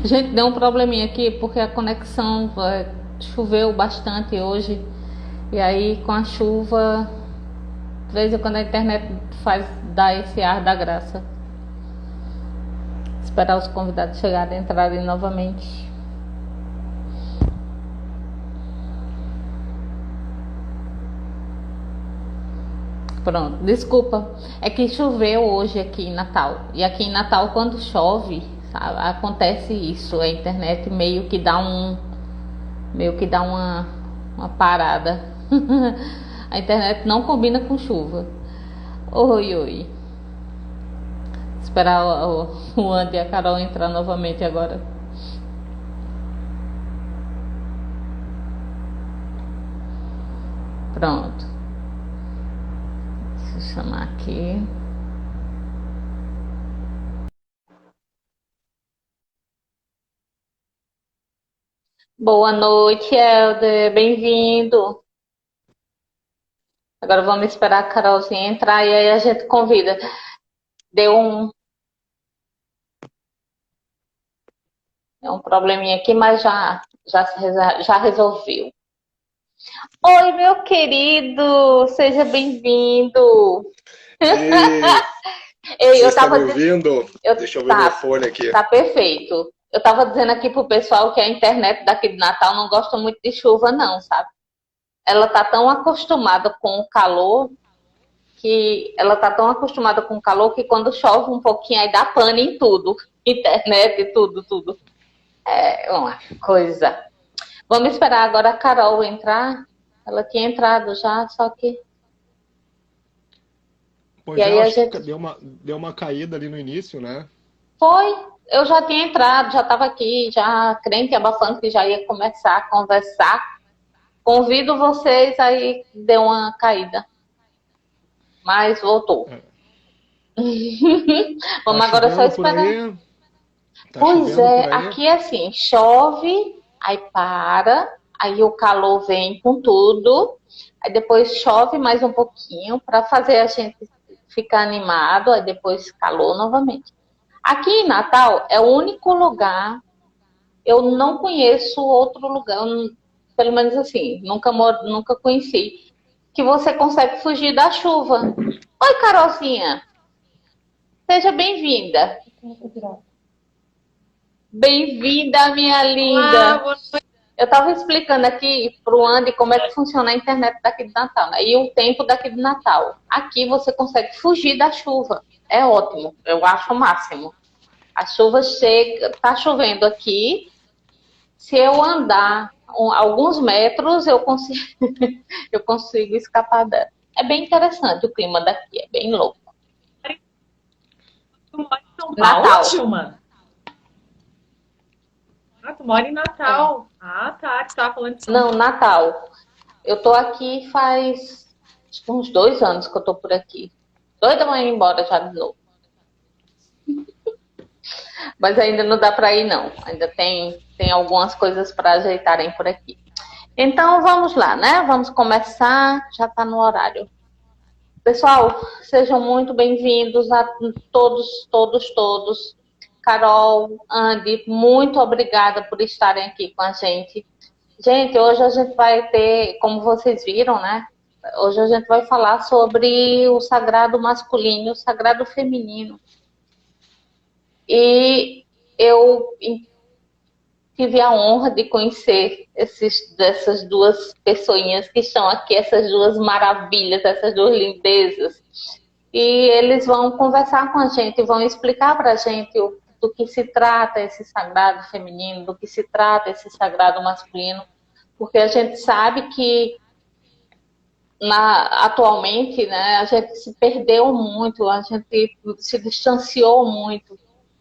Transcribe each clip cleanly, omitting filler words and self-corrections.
Gente, deu um probleminha aqui porque a conexão choveu bastante hoje. E aí com a chuva, de vez em quando a internet faz dar esse ar da graça. Esperar os convidados chegarem e entrarem novamente. Pronto, desculpa. É que choveu hoje aqui em Natal. E aqui em Natal, quando chove, sabe, acontece isso. A internet meio que dá uma parada. A internet não combina com chuva. Oi, oi. Esperar o Andy e a Carol entrar novamente agora. Pronto. Deixa eu chamar aqui. Boa noite, Helder. Bem-vindo. Agora vamos esperar a Carolzinha entrar e aí a gente convida. Deu um probleminha aqui, mas já resolveu. Oi, meu querido, seja bem-vindo. Você Eu está me tava ouvindo? Deixa eu ver meu fone aqui. tá perfeito. Eu tava dizendo aqui pro pessoal que a internet daqui de Natal não gosta muito de chuva, não, sabe? Ela tá tão acostumada com o calor que quando chove um pouquinho aí dá pane em tudo. Internet, tudo, tudo. É uma coisa. Vamos esperar agora a Carol entrar. Ela tinha entrado já, só que. Pois E é, aí eu a acho que gente. deu uma caída ali no início, né? Foi, eu já tinha entrado, já estava aqui, já crente e abafando que já ia começar a conversar. Convido vocês, aí deu uma caída, mas voltou. É. Tá Vamos agora só chovendo por esperar. aí? Tá Pois chovendo por é, aí? aqui é assim, chove, aí para, aí o calor vem com tudo, aí depois chove mais um pouquinho para fazer a gente ficar animado, aí depois calor novamente. Aqui em Natal é o único lugar, eu não conheço outro lugar, pelo menos assim, nunca conheci, que você consegue fugir da chuva. Oi, Carolzinha, seja bem-vinda. Bem-vinda, minha Olá, linda. boa noite. Eu estava explicando aqui para o Andy como é que funciona a internet daqui de Natal, né? E o tempo daqui de Natal. Aqui você consegue fugir da chuva. É ótimo, eu acho o máximo. A chuva chega, tá chovendo aqui. Se eu andar alguns metros, eu consigo escapar dela. É bem interessante o clima daqui, é bem louco. Tu mora em São Paulo, Natal. Tilma? Ah, tu mora em É. Natal. Ah, tá. Tu tava falando de São Não, Paulo. Natal. Eu tô aqui faz acho que uns 2 anos que eu tô por aqui. Doida pra ir embora já de novo. Mas ainda não dá para ir, não. Ainda tem algumas coisas para ajeitarem por aqui. Então vamos lá, né? Vamos começar. Já está no horário. Pessoal, sejam muito bem-vindos a todos, todos, todos. Carol, Andy, muito obrigada por estarem aqui com a gente. Gente, hoje a gente vai ter, como vocês viram, né? Hoje a gente vai falar sobre o sagrado masculino e o sagrado feminino. E eu tive a honra de conhecer dessas duas pessoinhas que estão aqui, essas duas maravilhas, essas duas lindezas. E eles vão conversar com a gente, vão explicar para a gente do que se trata esse sagrado feminino, do que se trata esse sagrado masculino, porque a gente sabe que atualmente, né, a gente se perdeu muito, a gente se distanciou muito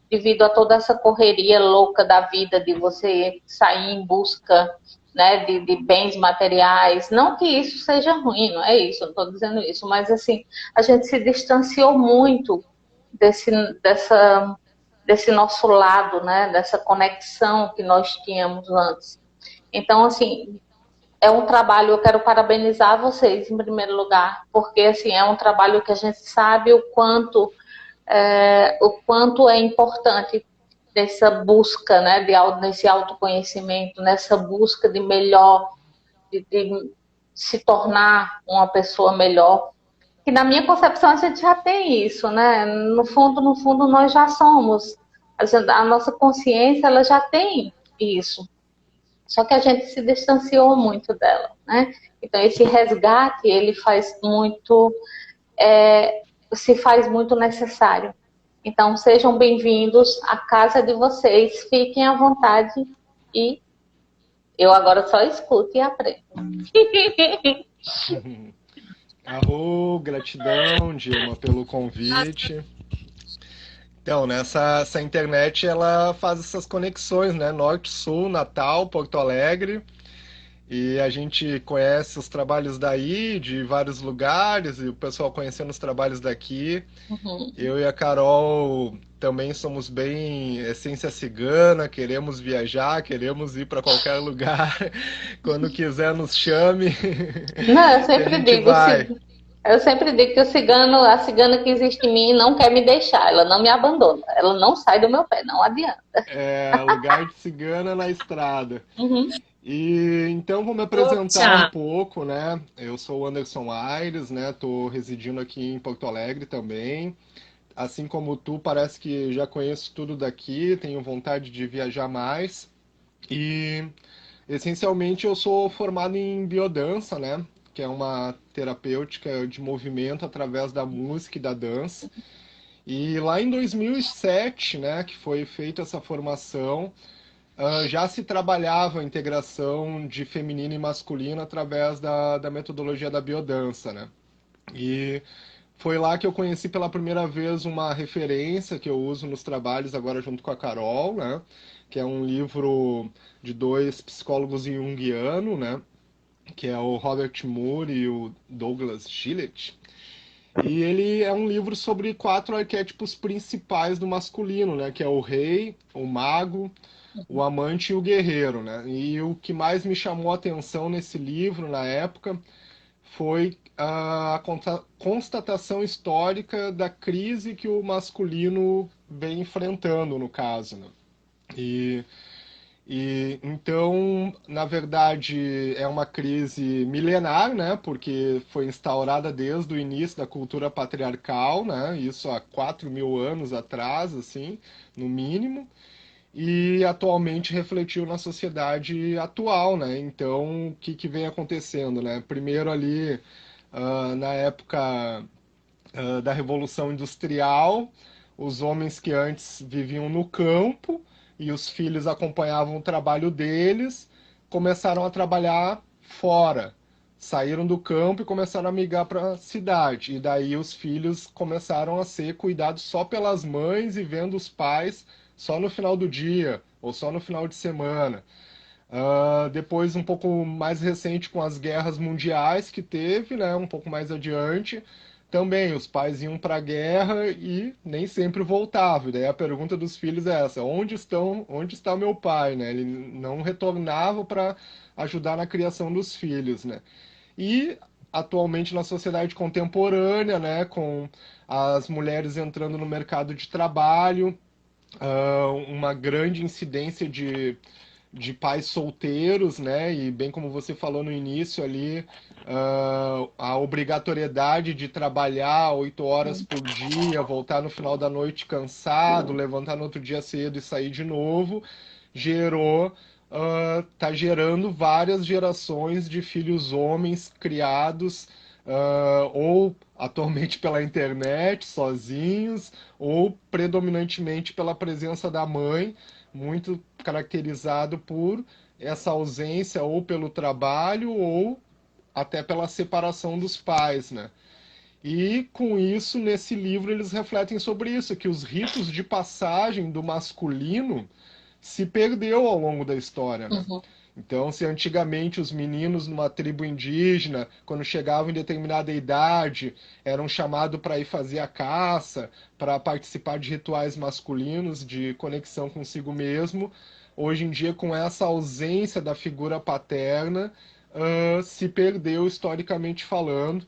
devido a toda essa correria louca da vida, de você sair em busca, né, de bens materiais. Não que isso seja ruim, não é isso, não estou dizendo isso, mas assim, a gente se distanciou muito desse, dessa, desse nosso lado, né, dessa conexão que nós tínhamos antes. Então, assim, é um trabalho, eu quero parabenizar vocês em primeiro lugar, porque assim, é um trabalho que a gente sabe o quanto é importante dessa busca, né, nesse autoconhecimento, nessa busca de melhor, de se tornar uma pessoa melhor. Que na minha concepção a gente já tem isso, né? No fundo nós já somos. A nossa consciência ela já tem isso. Só que a gente se distanciou muito dela, né? Então esse resgate ele se faz muito necessário. Então sejam bem-vindos à casa de vocês, fiquem à vontade e eu agora só escuto e aprendo. Gratidão, Dilma, pelo convite. Então, essa internet, ela faz essas conexões, né? Norte, Sul, Natal, Porto Alegre. E a gente conhece os trabalhos daí, de vários lugares, e o pessoal conhecendo os trabalhos daqui. Uhum. Eu e a Carol também somos bem essência cigana, queremos viajar, queremos ir para qualquer lugar. Quando quiser, nos chame. Não, eu sempre digo que a cigana que existe em mim não quer me deixar, ela não me abandona, ela não sai do meu pé, não adianta. Lugar de cigana na estrada. Uhum. E então vou me apresentar um pouco, né? Eu sou o Anderson Aires, né? Tô residindo aqui em Porto Alegre também. Assim como tu, parece que já conheço tudo daqui, tenho vontade de viajar mais. E essencialmente eu sou formado em biodança, né? Que é uma terapêutica de movimento através da música e da dança. E lá em 2007, né, que foi feita essa formação, já se trabalhava a integração de feminino e masculino através da metodologia da biodança, né? E foi lá que eu conheci pela primeira vez uma referência que eu uso nos trabalhos agora junto com a Carol, né? Que é um livro de dois psicólogos junguianos, né? Que é o Robert Moore e o Douglas Gillett. E ele é um livro sobre 4 arquétipos principais do masculino, né? Que é o rei, o mago, o amante e o guerreiro, né? E o que mais me chamou a atenção nesse livro, na época, foi a constatação histórica da crise que o masculino vem enfrentando, no caso, né? E então, na verdade, é uma crise milenar, né? Porque foi instaurada desde o início da cultura patriarcal, né? Isso há 4.000 anos atrás, assim, no mínimo. E atualmente refletiu na sociedade atual, né? Então, o que vem acontecendo, né? Primeiro ali, na época da Revolução Industrial, os homens que antes viviam no campo e os filhos acompanhavam o trabalho deles, começaram a trabalhar fora. Saíram do campo e começaram a migrar para a cidade. E daí os filhos começaram a ser cuidados só pelas mães e vendo os pais só no final do dia ou só no final de semana. Depois, um pouco mais recente, com as guerras mundiais que teve, né, um pouco mais adiante, também os pais iam para a guerra e nem sempre voltavam. E daí a pergunta dos filhos é essa: onde está meu pai, né? Ele não retornava para ajudar na criação dos filhos, né? E atualmente na sociedade contemporânea, né, com as mulheres entrando no mercado de trabalho, uma grande incidência de pais solteiros, né? E bem como você falou no início ali, a obrigatoriedade de trabalhar 8 horas por dia, voltar no final da noite cansado, levantar no outro dia cedo e sair de novo, tá gerando várias gerações de filhos homens criados ou atualmente pela internet, sozinhos, ou predominantemente pela presença da mãe, muito caracterizado por essa ausência ou pelo trabalho ou até pela separação dos pais, né? E com isso, nesse livro, eles refletem sobre isso, que os ritos de passagem do masculino se perdeu ao longo da história, né? Uhum. Então, se antigamente os meninos numa tribo indígena, quando chegavam em determinada idade, eram chamados para ir fazer a caça, para participar de rituais masculinos de conexão consigo mesmo, hoje em dia, com essa ausência da figura paterna, se perdeu historicamente falando.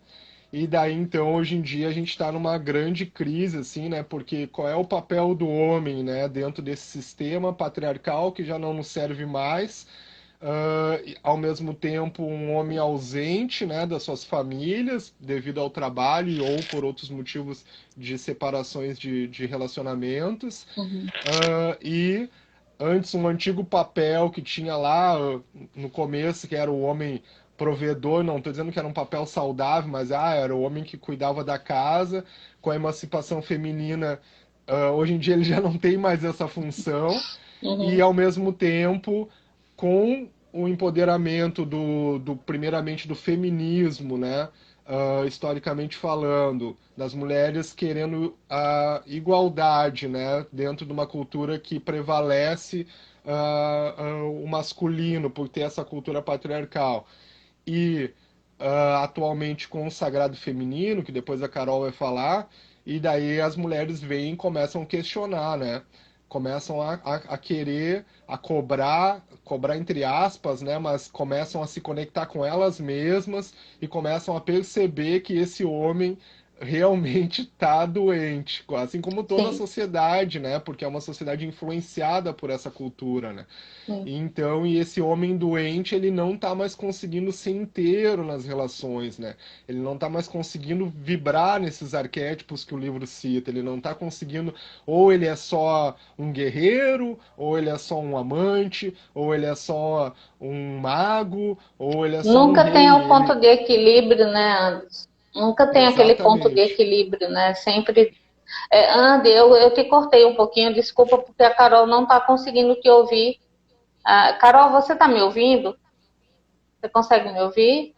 E daí, então, hoje em dia a gente está numa grande crise, assim, né? Porque qual é o papel do homem, né? Dentro desse sistema patriarcal que já não nos serve mais, e, ao mesmo tempo um homem ausente, né, das suas famílias devido ao trabalho ou por outros motivos de separações de relacionamentos. Uhum. E antes um antigo papel que tinha lá no começo, que era o homem provedor, não estou dizendo que era um papel saudável, mas era o homem que cuidava da casa. Com a emancipação feminina, hoje em dia ele já não tem mais essa função. E Uhum. ao mesmo tempo, com o empoderamento primeiramente do feminismo, né? Historicamente falando, das mulheres querendo a igualdade, né? Dentro de uma cultura que prevalece o masculino, por ter essa cultura patriarcal. E atualmente com o sagrado feminino, que depois a Carol vai falar, e daí as mulheres vêm e começam a questionar, né? Começam a querer, a cobrar entre aspas, né? Mas começam a se conectar com elas mesmas e começam a perceber que esse homem realmente está doente, assim como toda a Sim, sociedade, né? Porque é uma sociedade influenciada por essa cultura, né? sim, Então, e esse homem doente, ele não tá mais conseguindo ser inteiro nas relações, né? Ele não tá mais conseguindo vibrar nesses arquétipos que o livro cita. Ele não tá conseguindo, ou ele é só um guerreiro, ou ele é só um amante, ou ele é só um mago, ou ele é só um nunca tem rei. o ponto Ele, de equilíbrio, né, Anderson? Nunca tem aquele ponto de exatamente. equilíbrio, né? Sempre. Andy, eu te cortei um pouquinho, desculpa, porque a Carol não está conseguindo te ouvir. Carol, você está me ouvindo? Você consegue me ouvir?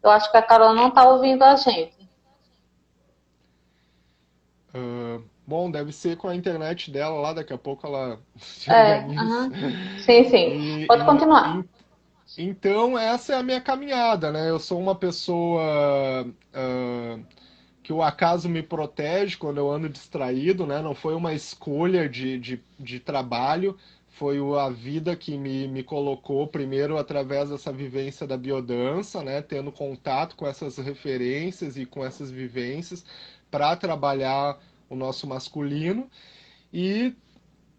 Eu acho que a Carol não está ouvindo a gente. Bom, deve ser com a internet dela lá, daqui a pouco ela se organiza. Aham. Sim, sim. Pode continuar. Então, essa é a minha caminhada, né? Eu sou uma pessoa que o acaso me protege quando eu ando distraído, né? Não foi uma escolha de trabalho, foi a vida que me colocou primeiro através dessa vivência da biodança, né? Tendo contato com essas referências e com essas vivências para trabalhar o nosso masculino. E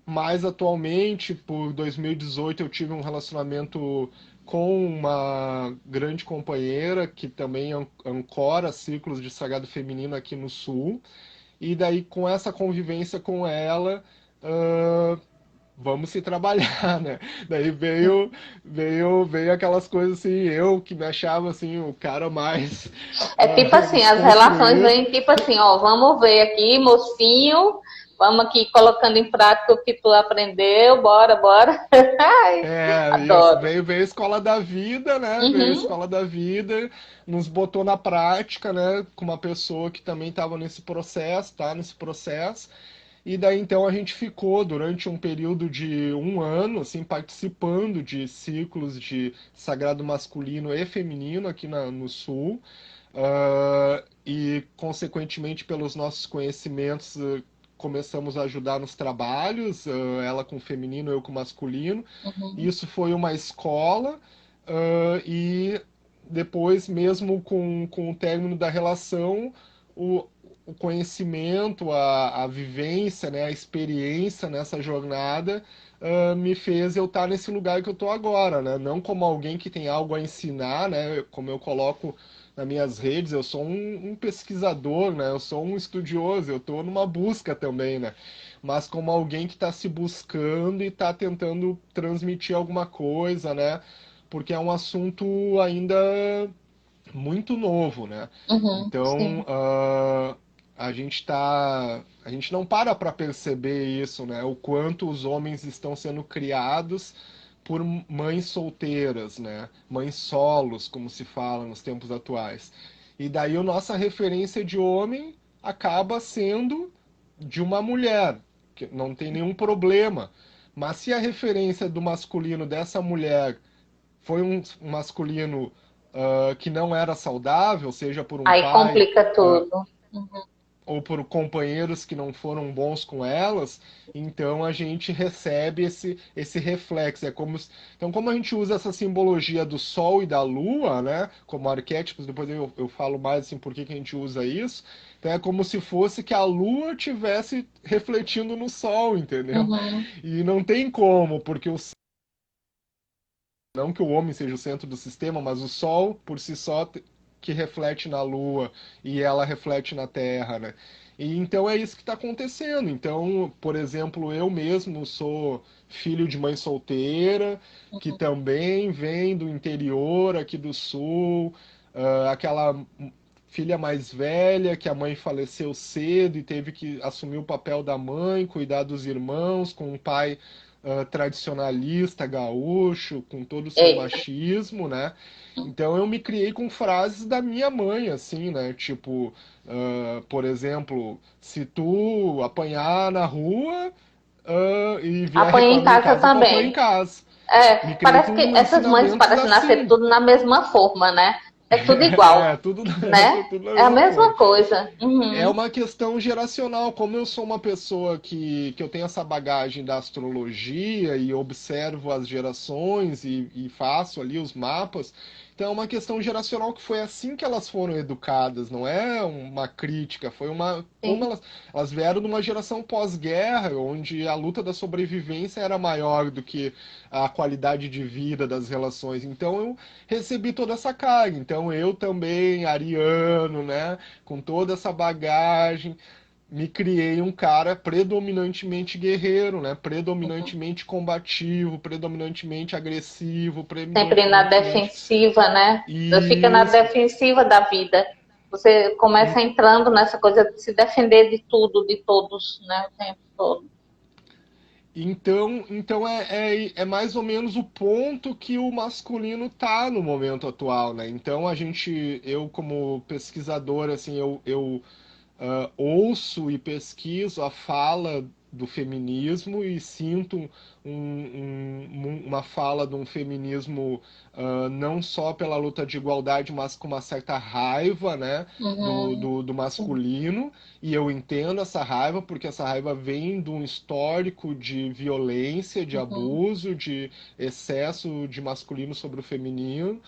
mais atualmente, por 2018, eu tive um relacionamento com uma grande companheira que também ancora ciclos de sagrado feminino aqui no Sul. E daí, com essa convivência com ela, uh, vamos se trabalhar, né? Daí veio aquelas coisas assim, eu que me achava assim o cara mais É tipo assim, as relações desconstruído. vêm tipo assim, ó, vamos ver aqui, mocinho, vamos aqui colocando em prática o que tu aprendeu, bora, bora. Ai, Isso, adoro. veio a escola da vida, né? Veio a Uhum. escola da vida, nos botou na prática, né? Com uma pessoa que também estava nesse processo, tá? Nesse processo. E daí então a gente ficou durante um período de um ano, assim, participando de ciclos de sagrado masculino e feminino aqui no Sul. E, consequentemente, pelos nossos conhecimentos, começamos a ajudar nos trabalhos, ela com feminino, eu com masculino. Uhum. Isso foi uma escola, e depois, mesmo com o término da relação, o, o conhecimento, a vivência, né, a experiência nessa jornada me fez eu estar nesse lugar que eu estou agora, né? Não como alguém que tem algo a ensinar, né? Como eu coloco nas minhas redes, eu sou um pesquisador, né? Eu sou um estudioso, eu estou numa busca também, né? Mas como alguém que está se buscando e está tentando transmitir alguma coisa, né? Porque é um assunto ainda muito novo, né? Uhum. Então, Sim. a gente não para perceber isso, né? O quanto os homens estão sendo criados por mães solteiras, né? Mães solos, como se fala nos tempos atuais. E daí a nossa referência de homem acaba sendo de uma mulher, que não tem nenhum problema. Mas se a referência do masculino dessa mulher foi um masculino que não era saudável, seja por um Aí pai, complica tudo. Uhum. ou por companheiros que não foram bons com elas, então a gente recebe esse reflexo. Então, como a gente usa essa simbologia do Sol e da Lua, né, como arquétipos, depois eu falo mais assim por que que a gente usa isso, então é como se fosse que a Lua tivesse refletindo no Sol, entendeu? Uhum. E não tem como, porque não que o homem seja o centro do sistema, mas o Sol por si só que reflete na Lua e ela reflete na Terra, né? E então é isso que está acontecendo. Então, por exemplo, eu mesmo sou filho de mãe solteira, que também vem do interior aqui do Sul, aquela filha mais velha que a mãe faleceu cedo e teve que assumir o papel da mãe, cuidar dos irmãos, com um pai tradicionalista, gaúcho, com todo o seu Eita. machismo, né? Então eu me criei com frases da minha mãe, assim, né? Tipo, por exemplo, se tu apanhar na rua, e vier Apanhei em reclamar em casa casa, tu apanha em também. casa. Me É, criei parece que com essas mães ensinamentos parecem nascer assim. tudo na mesma forma, né? É tudo igual, Tudo, né? tudo da É a mesma forma. mesma coisa. É Uhum. uma questão geracional. Como eu sou uma pessoa que eu tenho essa bagagem da astrologia e observo as gerações e faço ali os mapas, então é uma questão geracional que foi assim que elas foram educadas, não é uma crítica, foi uma. Como Sim. elas vieram de uma geração pós-guerra, onde a luta da sobrevivência era maior do que a qualidade de vida das relações. Então eu recebi toda essa carga. Então eu também, ariano, né? Com toda essa bagagem, me criei um cara predominantemente guerreiro, né? Predominantemente combativo, predominantemente agressivo, Sempre na predominantemente defensiva, né? Fica na isso. defensiva da vida. Você começa entrando nessa coisa de se defender de tudo, de todos, né? O tempo todo. Então é mais ou menos o ponto que o masculino tá no momento atual, né? Então eu como pesquisador, assim, eu ouço e pesquiso a fala do feminismo e sinto uma fala de um feminismo não só pela luta de igualdade, mas com uma certa raiva, né, Uhum. do masculino. E eu entendo essa raiva, porque essa raiva vem de um histórico de violência, de Uhum. abuso, de excesso de masculino sobre o feminino.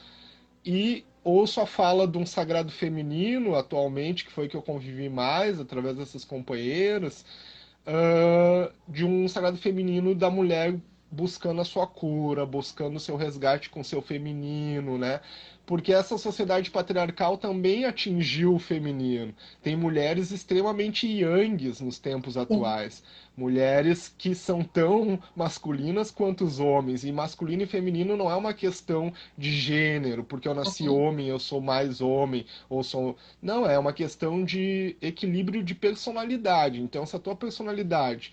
E ouço a fala de um sagrado feminino atualmente, que foi que eu convivi mais através dessas companheiras, de um sagrado feminino da mulher buscando a sua cura, buscando o seu resgate com o seu feminino, né? Porque essa sociedade patriarcal também atingiu o feminino. Tem mulheres extremamente yangues nos tempos Sim. atuais. Mulheres que são tão masculinas quanto os homens. E masculino e feminino não é uma questão de gênero, porque eu nasci Uhum. homem, eu sou mais homem, ou sou. Não, é uma questão de equilíbrio de personalidade. Então, se a tua personalidade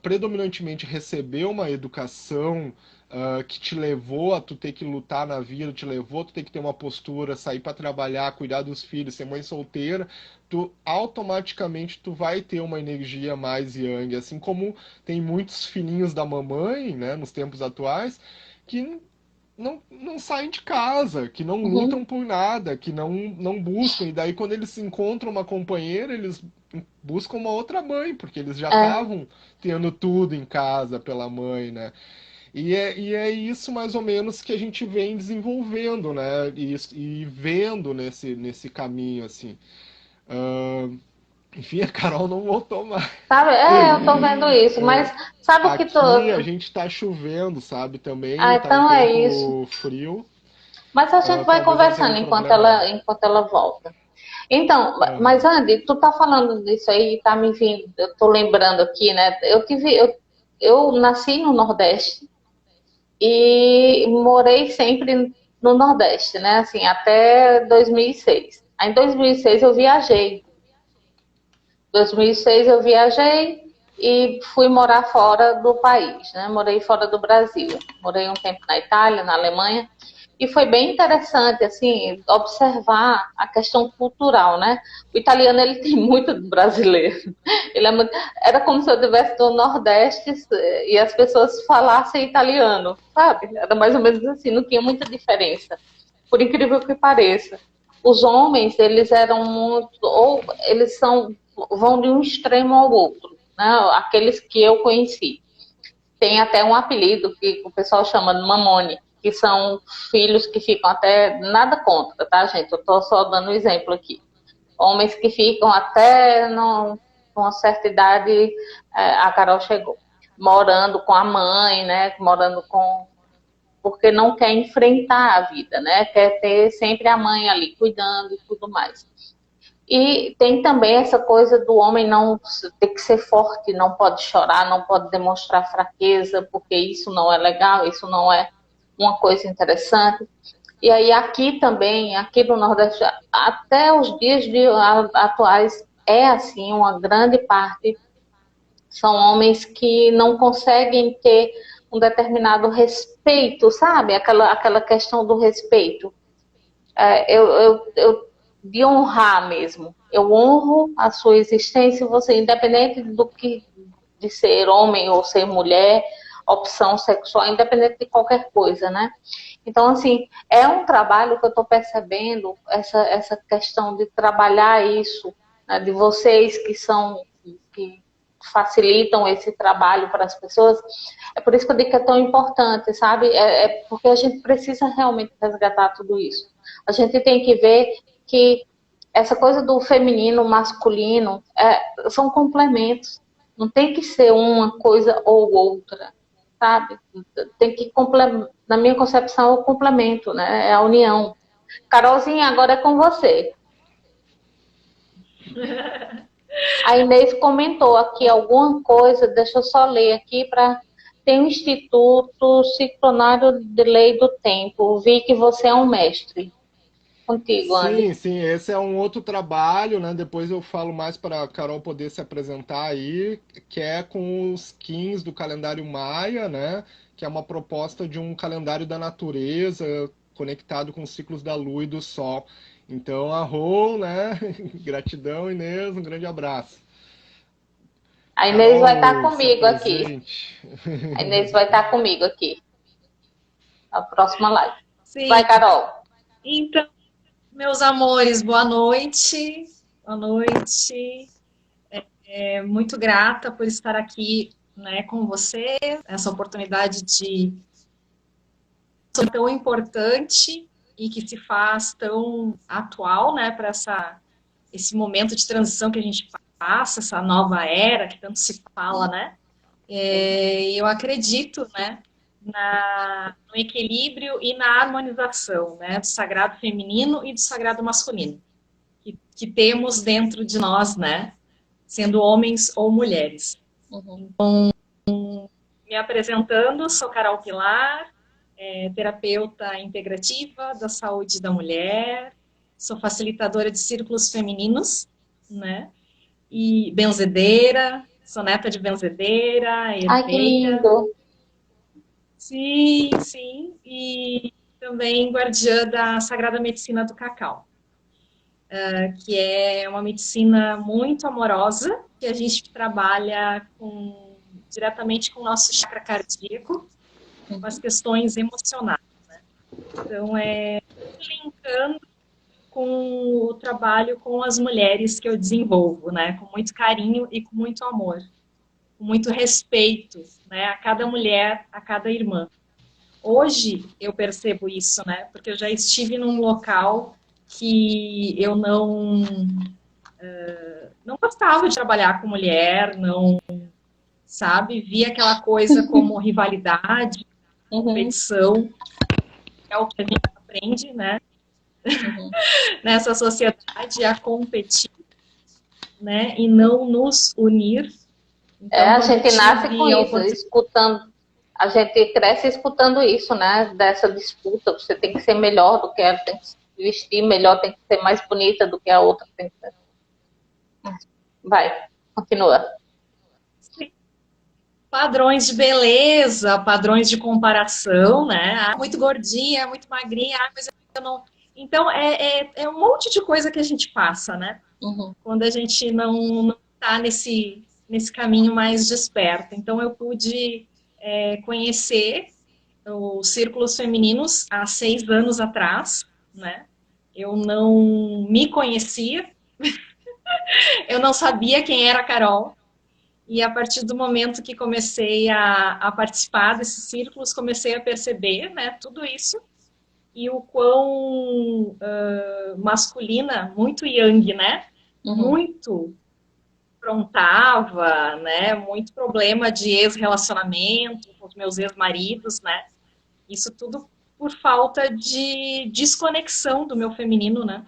predominantemente recebeu uma educação que te levou a tu ter que lutar na vida, te levou a tu ter que ter uma postura, sair para trabalhar, cuidar dos filhos, ser mãe solteira, tu automaticamente tu vai ter uma energia mais yang, assim como tem muitos filhinhos da mamãe, né, nos tempos atuais, que não saem de casa, que não Uhum. lutam por nada, que não buscam. E daí, quando eles encontram uma companheira, eles buscam uma outra mãe, porque eles já É. estavam tendo tudo em casa pela mãe, né? E é isso mais ou menos que a gente vem desenvolvendo, né? E vendo nesse caminho, assim. Ah, enfim, a Carol não voltou mais. Sabe? É, eu tô vendo isso, mas sabe o que tu. Aqui a gente tá chovendo, sabe? Ah, Também tá um então é isso. tempo frio. Mas a gente vai Talvez eu tenha conversando um problema. enquanto ela volta. Então, mas Aham. Andy, tu tá falando disso aí, tá me vindo, eu tô lembrando aqui, né? Eu nasci no Nordeste e morei sempre no Nordeste, né? Assim, até 2006. Aí em 2006 eu viajei. Em 2006 eu viajei e fui morar fora do país, né? Morei fora do Brasil. Morei um tempo na Itália, na Alemanha. E foi bem interessante, assim, observar a questão cultural, né? O italiano, ele tem muito do brasileiro. Ele é muito... Era como se eu estivesse no Nordeste e as pessoas falassem italiano, sabe? Era mais ou menos assim, não tinha muita diferença, por incrível que pareça. os homens, eles eram muito, ou eles vão de um extremo ao outro, né? Aqueles que eu conheci. Tem até um apelido que o pessoal chama de mamone, que são filhos que ficam até, nada contra, tá, gente? Eu tô só dando um exemplo aqui. Homens que ficam até com uma certa idade, a Carol chegou, morando com a mãe, né? Porque não quer enfrentar a vida, né? Quer ter sempre a mãe ali cuidando e tudo mais. E tem também essa coisa do homem não ter que ser forte, não pode chorar, não pode demonstrar fraqueza, porque isso não é legal, isso não é uma coisa interessante. E aí aqui também, aqui no Nordeste, até os dias atuais, é assim, uma grande parte são homens que não conseguem ter um determinado respeito, sabe? Aquela questão do respeito. De honrar mesmo. Eu honro a sua existência, você, independente de ser homem ou ser mulher, opção sexual, independente de qualquer coisa, né? Então, assim, é um trabalho que eu estou percebendo, essa questão de trabalhar isso, né, de vocês que facilitam esse trabalho para as pessoas. É por isso que eu digo que é tão importante, sabe? Porque a gente precisa realmente resgatar tudo isso. A gente tem que ver que essa coisa do feminino, masculino, são complementos. Não tem que ser uma coisa ou outra, sabe? Tem que na minha concepção, é o complemento, né? É a união. Carolzinha, agora é com você. A Inês comentou aqui alguma coisa, deixa eu só ler aqui para. Tem o Instituto Ciclonário de Lei do Tempo. Vi que você é um mestre. Contigo, Andy. Sim, esse é um outro trabalho, né? Depois eu falo mais para a Carol poder se apresentar aí, que é com os Kins do calendário Maia, né? Que é uma proposta de um calendário da natureza conectado com os ciclos da Lua e do Sol. Então, arro, né? Gratidão, Inês, um grande abraço. A Inês vai estar Carol, se comigo aqui. apresente. A Inês vai estar comigo aqui. Na próxima live. Sim. Vai, Carol. Então, meus amores, boa noite. Boa noite. Muito grata por estar aqui, né, com você, essa oportunidade de tão importante e que se faz tão atual, né, para esse momento de transição que a gente passa, essa nova era que tanto se fala, né? Eu acredito, né, no equilíbrio e na harmonização, né, do sagrado feminino e do sagrado masculino, que temos dentro de nós, né, sendo homens ou mulheres. Uhum. Então, me apresentando, sou Carol Pilar, terapeuta integrativa da saúde da mulher, sou facilitadora de círculos femininos, né, e benzedeira, sou neta de benzedeira, herdeira. Ai, que lindo! Sim, sim, e também guardiã da Sagrada Medicina do Cacau, que é uma medicina muito amorosa, que a gente trabalha diretamente com o nosso chakra cardíaco, com as questões emocionais, né? Então, linkando com o trabalho com as mulheres que eu desenvolvo, né? Com muito carinho e com muito amor, com muito respeito, né? A cada mulher, a cada irmã. Hoje eu percebo isso, né? Porque eu já estive num local que eu não gostava de trabalhar com mulher, não, sabe? Via aquela coisa como rivalidade, competição, é o que a gente aprende, né? Nessa sociedade a competir, né? E não nos unir. Então, a gente nasce com isso, escutando. A gente cresce escutando isso, né? Dessa disputa. Você tem que ser melhor do que ela, tem que se vestir melhor, tem que ser mais bonita do que a outra. Tem que ser... Vai, continua. Sim. Padrões de beleza, padrões de comparação, né? Muito gordinha, muito magrinha, mas eu não. Então, é um monte de coisa que a gente passa, né? Uhum. Quando a gente não está nesse caminho mais desperto. Então, eu pude conhecer os círculos femininos há 6 anos atrás, né? Eu não me conhecia, eu não sabia quem era a Carol. E a partir do momento que comecei a participar desses círculos, comecei a perceber, né, tudo isso. E o quão masculina, muito yang, né? Muito aprontava, né? Muito problema de ex-relacionamento com os meus ex-maridos, né? Isso tudo por falta de desconexão do meu feminino, né?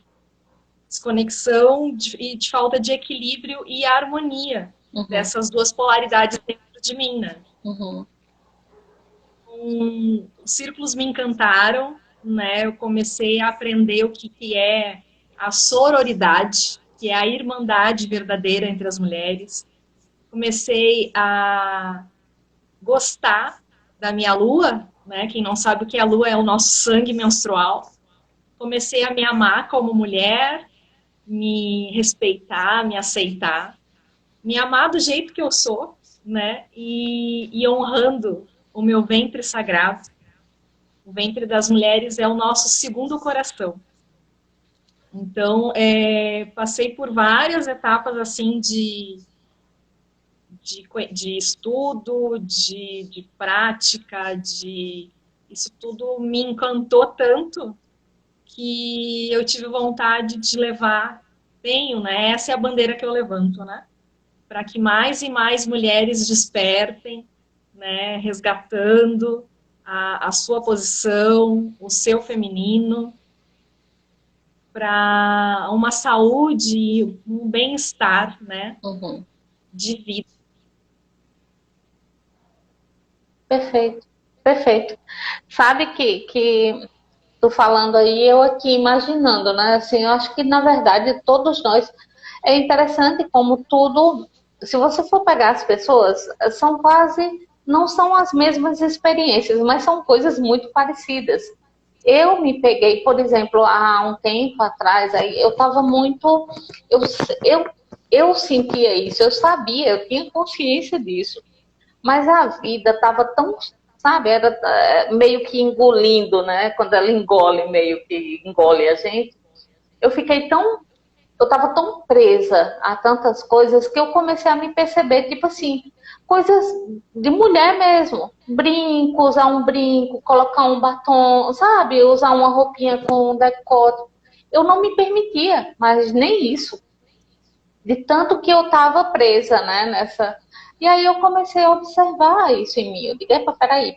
Desconexão e de falta de equilíbrio e harmonia dessas duas polaridades dentro de mim, né? Os círculos me encantaram, né? Eu comecei a aprender o que é a sororidade, que é a irmandade verdadeira entre as mulheres. Comecei a gostar da minha lua, né? Quem não sabe o que é a lua é o nosso sangue menstrual. Comecei a me amar como mulher, me respeitar, me aceitar, me amar do jeito que eu sou, né? E honrando o meu ventre sagrado. O ventre das mulheres é o nosso segundo coração. Então, passei por várias etapas assim de estudo, de prática, isso tudo me encantou tanto que eu tive vontade de levar, né? Essa é a bandeira que eu levanto, né? Para que mais e mais mulheres despertem, né? Resgatando a sua posição, o seu feminino, para uma saúde, um bem-estar, né? De vida. Perfeito, perfeito. Sabe que tô falando aí, eu aqui imaginando, né? Assim, eu acho que, na verdade, todos nós... É interessante como tudo... Se você for pegar as pessoas, são quase... Não são as mesmas experiências, mas são coisas muito parecidas. Eu me peguei, por exemplo, há um tempo atrás, aí eu estava muito... Eu sentia isso, eu sabia, eu tinha consciência disso. Mas a vida estava tão, sabe, era meio que engolindo, né? Quando ela engole, meio que engole a gente. Eu fiquei tão, eu estava tão presa a tantas coisas que eu comecei a me perceber, tipo assim, coisas de mulher mesmo. Brinco, usar um brinco, colocar um batom, sabe? Usar uma roupinha com um decote. Eu não me permitia, mas nem isso. De tanto que eu estava presa, né, nessa... E aí eu comecei a observar isso em mim. Eu digo, peraí.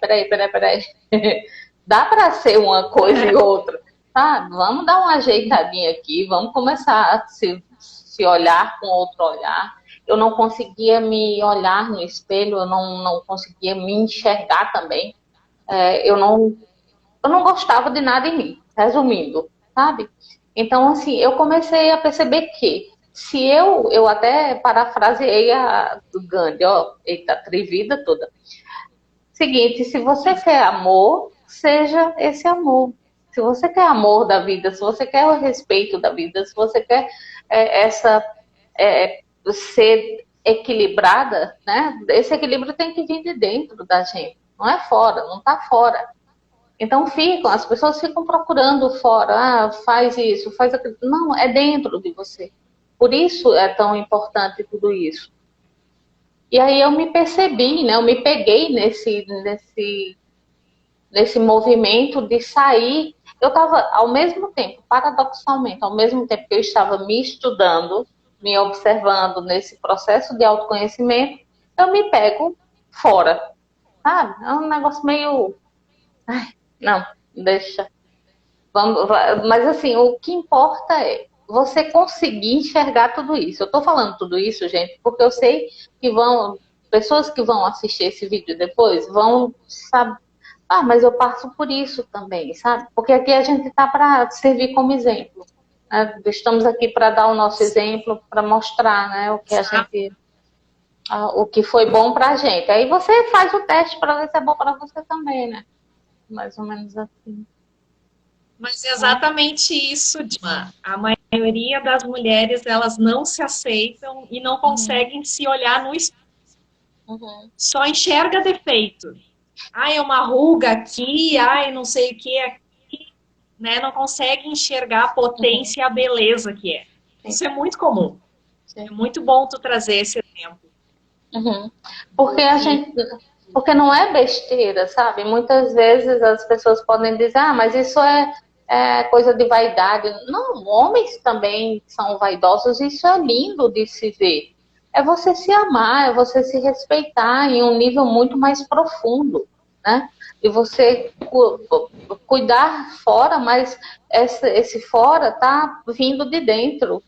Dá para ser uma coisa e outra, tá? Vamos dar uma ajeitadinha aqui, vamos começar a se olhar com outro olhar. Eu não conseguia me olhar no espelho, eu não conseguia me enxergar também. Eu não gostava de nada em mim, resumindo, sabe? Então, assim, eu comecei a perceber que se eu até parafraseei a do Gandhi, ó, eita, atrevida toda. Seguinte, se você quer amor, seja esse amor. Se você quer amor da vida, se você quer o respeito da vida, se você quer ser equilibrada, né? Esse equilíbrio tem que vir de dentro da gente, não é fora, não está fora. Então as pessoas ficam procurando fora, faz isso, faz aquilo. Não, é dentro de você. Por isso é tão importante tudo isso. E aí eu me percebi, né? Eu me peguei nesse movimento de sair. Eu estava, ao mesmo tempo, paradoxalmente, ao mesmo tempo que eu estava me estudando, me observando nesse processo de autoconhecimento, eu me pego fora, sabe? É um negócio meio... Ai, não, deixa. Mas assim, o que importa é você conseguir enxergar tudo isso. Eu estou falando tudo isso, gente, porque eu sei que pessoas que vão assistir esse vídeo depois vão saber, mas eu passo por isso também, sabe? Porque aqui a gente está para servir como exemplo, né? Estamos aqui para dar o nosso exemplo, para mostrar, né, o que foi bom para a gente. Aí você faz o teste para ver se é bom para você também, né? Mais ou menos assim. Mas é exatamente isso, Dilma. A maioria das mulheres, elas não se aceitam e não conseguem se olhar no espelho. Só enxerga defeito. Ai, é uma ruga aqui, ai, não sei o que aqui. né, não consegue enxergar a potência e a beleza que é. Isso é muito comum. Sim. É muito bom tu trazer esse exemplo. Uhum. Porque não é besteira, sabe? Muitas vezes as pessoas podem dizer, mas isso é coisa de vaidade. Não, homens também são vaidosos, isso é lindo de se ver. É você se amar, é você se respeitar em um nível muito mais profundo, né? E você cuidar fora, mas esse fora tá vindo de dentro.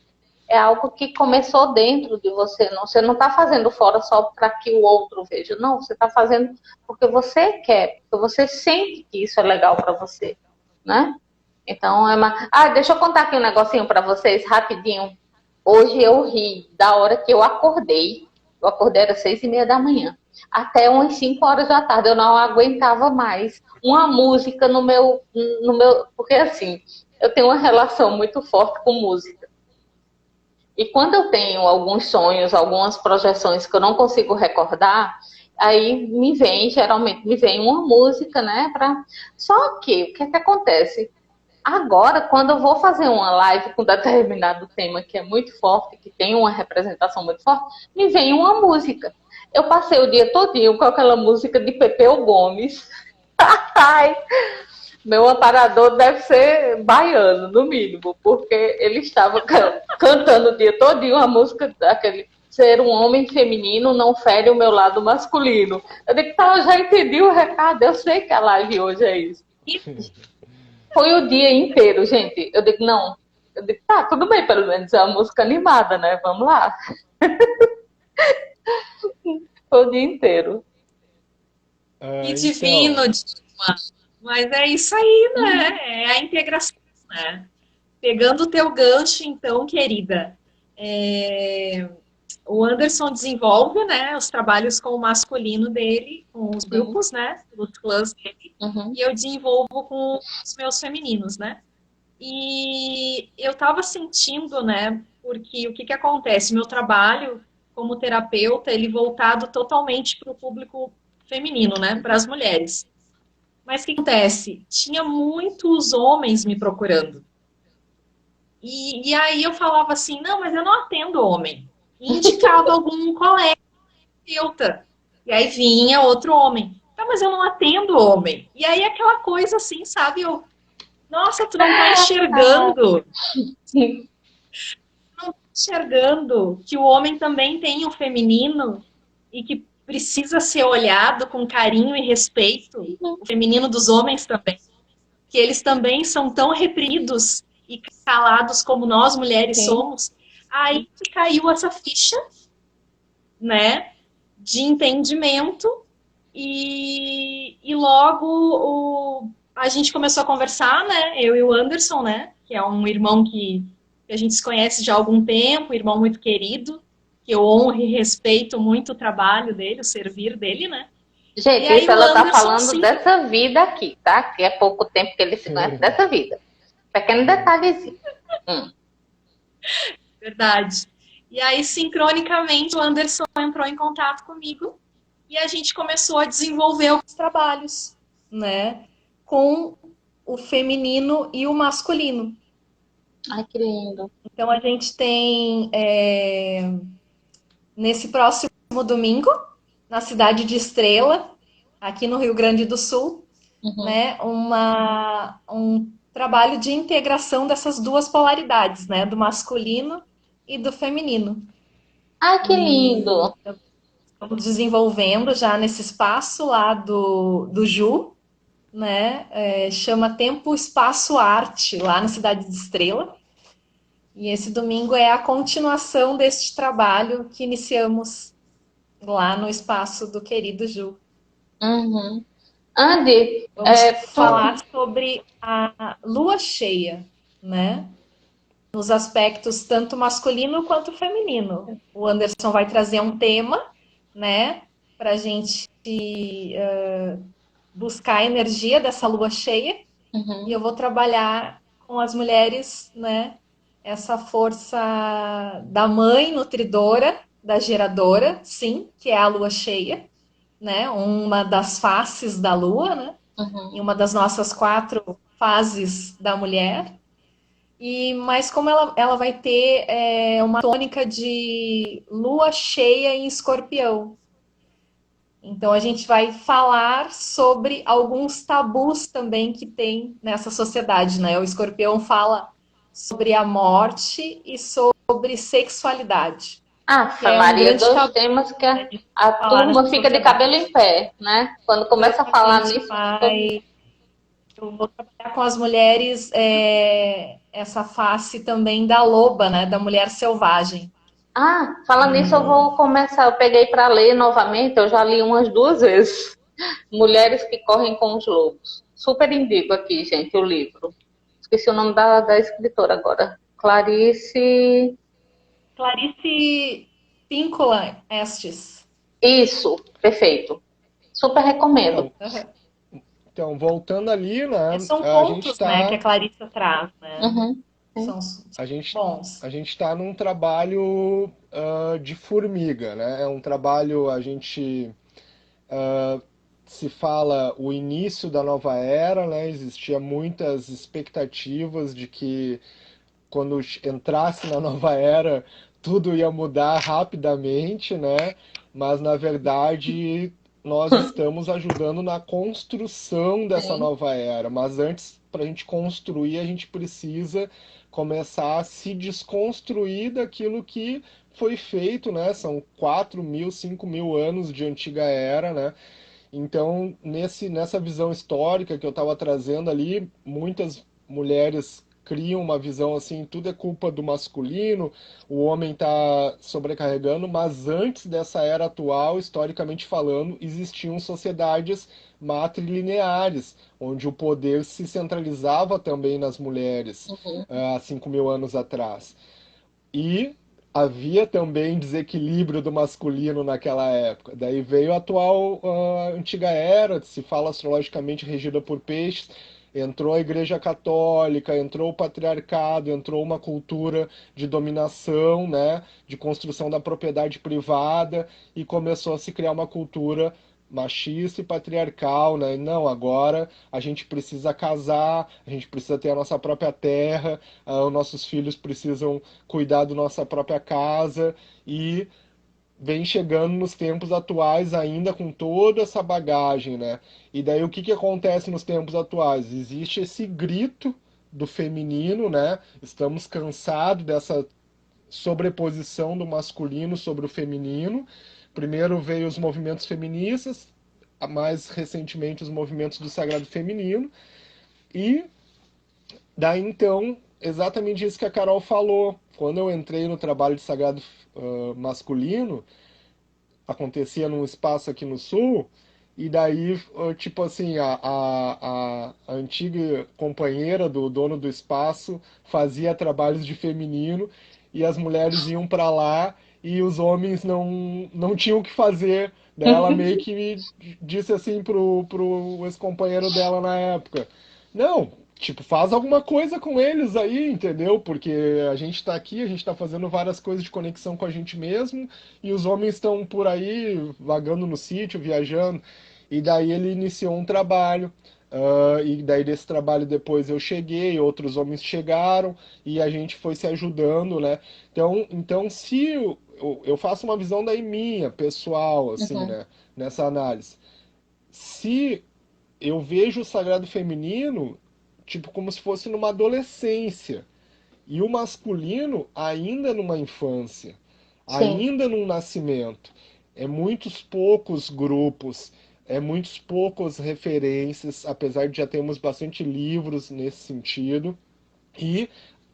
É algo que começou dentro de você. Você não está fazendo fora só para que o outro veja. Não, você está fazendo porque você quer, porque você sente que isso é legal para você, né? Então, deixa eu contar aqui um negocinho para vocês, rapidinho. Hoje eu ri da hora que eu acordei. Eu acordei às 6:30 da manhã. Até umas 5 horas da tarde. Eu não aguentava mais. Uma música no meu... Porque assim, eu tenho uma relação muito forte com música. E quando eu tenho alguns sonhos, algumas projeções que eu não consigo recordar, aí geralmente me vem uma música, né? Só que, o que é que acontece? Agora, quando eu vou fazer uma live com determinado tema que é muito forte, que tem uma representação muito forte, me vem uma música. Eu passei o dia todinho com aquela música de Pepeu Gomes. Ai, meu amparador deve ser baiano, no mínimo, porque ele estava cantando o dia todinho a música daquele ser um homem feminino não fere o meu lado masculino. Eu digo, eu já entendi o recado, eu sei que a live hoje é isso. E foi o dia inteiro, gente. Eu digo, não. Eu digo, tudo bem, pelo menos é uma música animada, né? Vamos lá. Foi o dia inteiro. Que divino, Dilma. Mas é isso aí, né? É a integração, né? Pegando o teu gancho, então, querida, o Anderson desenvolve, né, os trabalhos com o masculino dele, com os grupos, né, os clãs dele, e eu desenvolvo com os meus femininos, né? E eu estava sentindo, né, porque o que acontece? Meu trabalho como terapeuta, ele voltado totalmente para o público feminino, né, para as mulheres. Mas o que acontece? Tinha muitos homens me procurando. E aí eu falava assim, não, mas eu não atendo homem. E indicava algum colega terapeuta. E aí vinha outro homem. Tá, mas eu não atendo homem. E aí aquela coisa assim, sabe? Nossa, tu não tá enxergando. Não tá enxergando que o homem também tem o feminino e que precisa ser olhado com carinho e respeito. O feminino dos homens também. Que eles também são tão reprimidos e calados como nós mulheres somos. Aí caiu essa ficha, né, de entendimento e logo a gente começou a conversar, né, eu e o Anderson, né, que é um irmão que a gente se conhece já há algum tempo, irmão muito querido, que eu honro e respeito muito o trabalho dele, o servir dele, né. Gente, isso ela tá falando dessa vida aqui, tá? Que é pouco tempo que ele se conhece dessa vida. Pequeno detalhezinho. Verdade. E aí, sincronicamente, o Anderson entrou em contato comigo e a gente começou a desenvolver alguns trabalhos, né? Com o feminino e o masculino. Ai, que lindo. Então, a gente tem, nesse próximo domingo, na cidade de Estrela, aqui no Rio Grande do Sul, né? Um trabalho de integração dessas duas polaridades, né? Do masculino e do feminino. Ai, que lindo! Estamos desenvolvendo já nesse espaço lá do Ju, né? Chama Tempo Espaço Arte, lá na cidade de Estrela. E esse domingo é a continuação deste trabalho que iniciamos lá no espaço do querido Ju. Andy, vamos falar sobre a lua cheia, né? Nos aspectos tanto masculino quanto feminino. O Anderson vai trazer um tema, né? Para a gente buscar a energia dessa lua cheia. E eu vou trabalhar com as mulheres, né? Essa força da mãe nutridora, da geradora, sim, que é a lua cheia, né? Uma das faces da lua, né? em uma das nossas 4 fases da mulher. Mas como ela vai ter uma tônica de lua cheia em escorpião. Então a gente vai falar sobre alguns tabus também que tem nessa sociedade, né? O escorpião fala sobre a morte e sobre sexualidade, Ah, que é um Maria, grande dois tabu, temas que né, de a falar turma nessa fica de cabelo sociedade. em pé, né? Quando começa a falar Exatamente, nisso, mas eu vou trabalhar com as mulheres essa face também da loba, né? Da mulher selvagem. falando nisso, eu vou começar. Eu peguei para ler novamente, eu já li umas 2 vezes. Mulheres que correm com os lobos. Super indico aqui, gente, o livro. Esqueci o nome da escritora agora. Clarice. Clarice Píncola Estes. Isso, perfeito. Super recomendo. Então, então, voltando ali, né, São a gente contos, né, que a está Clarissa traz, né? Uhum. São a gente, bons. a gente tá num trabalho de formiga, né? É um trabalho, a gente se fala o início da nova era, né? Existia muitas expectativas de que quando entrasse na nova era tudo ia mudar rapidamente, né? Mas na verdade nós estamos ajudando na construção dessa Sim. nova era. Mas antes, para a gente construir, a gente precisa começar a se desconstruir daquilo que foi feito, né? São 4.000, 5.000 anos de antiga era, né? Então, nessa visão histórica que eu estava trazendo ali, muitas mulheres criam uma visão assim, tudo é culpa do masculino, o homem está sobrecarregando, mas antes dessa era atual, historicamente falando, existiam sociedades matrilineares, onde o poder se centralizava também nas mulheres, Uhum. há 5.000 anos atrás. E havia também desequilíbrio do masculino naquela época. Daí veio a atual antiga era, se fala astrologicamente regida por peixes, entrou a Igreja Católica, entrou o patriarcado, entrou uma cultura de dominação, né, de construção da propriedade privada e começou a se criar uma cultura machista e patriarcal, né? Não, agora a gente precisa casar, a gente precisa ter a nossa própria terra, os nossos filhos precisam cuidar da nossa própria casa e vem chegando nos tempos atuais ainda com toda essa bagagem, né? E daí o que que acontece nos tempos atuais? Existe esse grito do feminino, né? Estamos cansados dessa sobreposição do masculino sobre o feminino. Primeiro veio os movimentos feministas, mais recentemente os movimentos do sagrado feminino, e daí então, exatamente isso que a Carol falou. Quando eu entrei no trabalho de sagrado masculino, acontecia num espaço aqui no sul, e daí, tipo assim, a antiga companheira do dono do espaço fazia trabalhos de feminino e as mulheres iam para lá e os homens não tinham o que fazer. Daí ela meio que disse assim pro ex-companheiro dela na época: Não, tipo, faz alguma coisa com eles aí, entendeu? Porque a gente tá aqui, a gente tá fazendo várias coisas de conexão com a gente mesmo e os homens estão por aí vagando no sítio, viajando. E daí ele iniciou um trabalho. E daí desse trabalho depois eu cheguei, outros homens chegaram e a gente foi se ajudando, né? Então se eu faço uma visão daí minha, pessoal, assim, Uhum. né? Nessa análise. Se eu vejo o sagrado feminino, tipo, como se fosse numa adolescência. E o masculino ainda numa infância, Sim. ainda num nascimento. É muitos poucos grupos, é muitos poucas referências, apesar de já termos bastante livros nesse sentido. E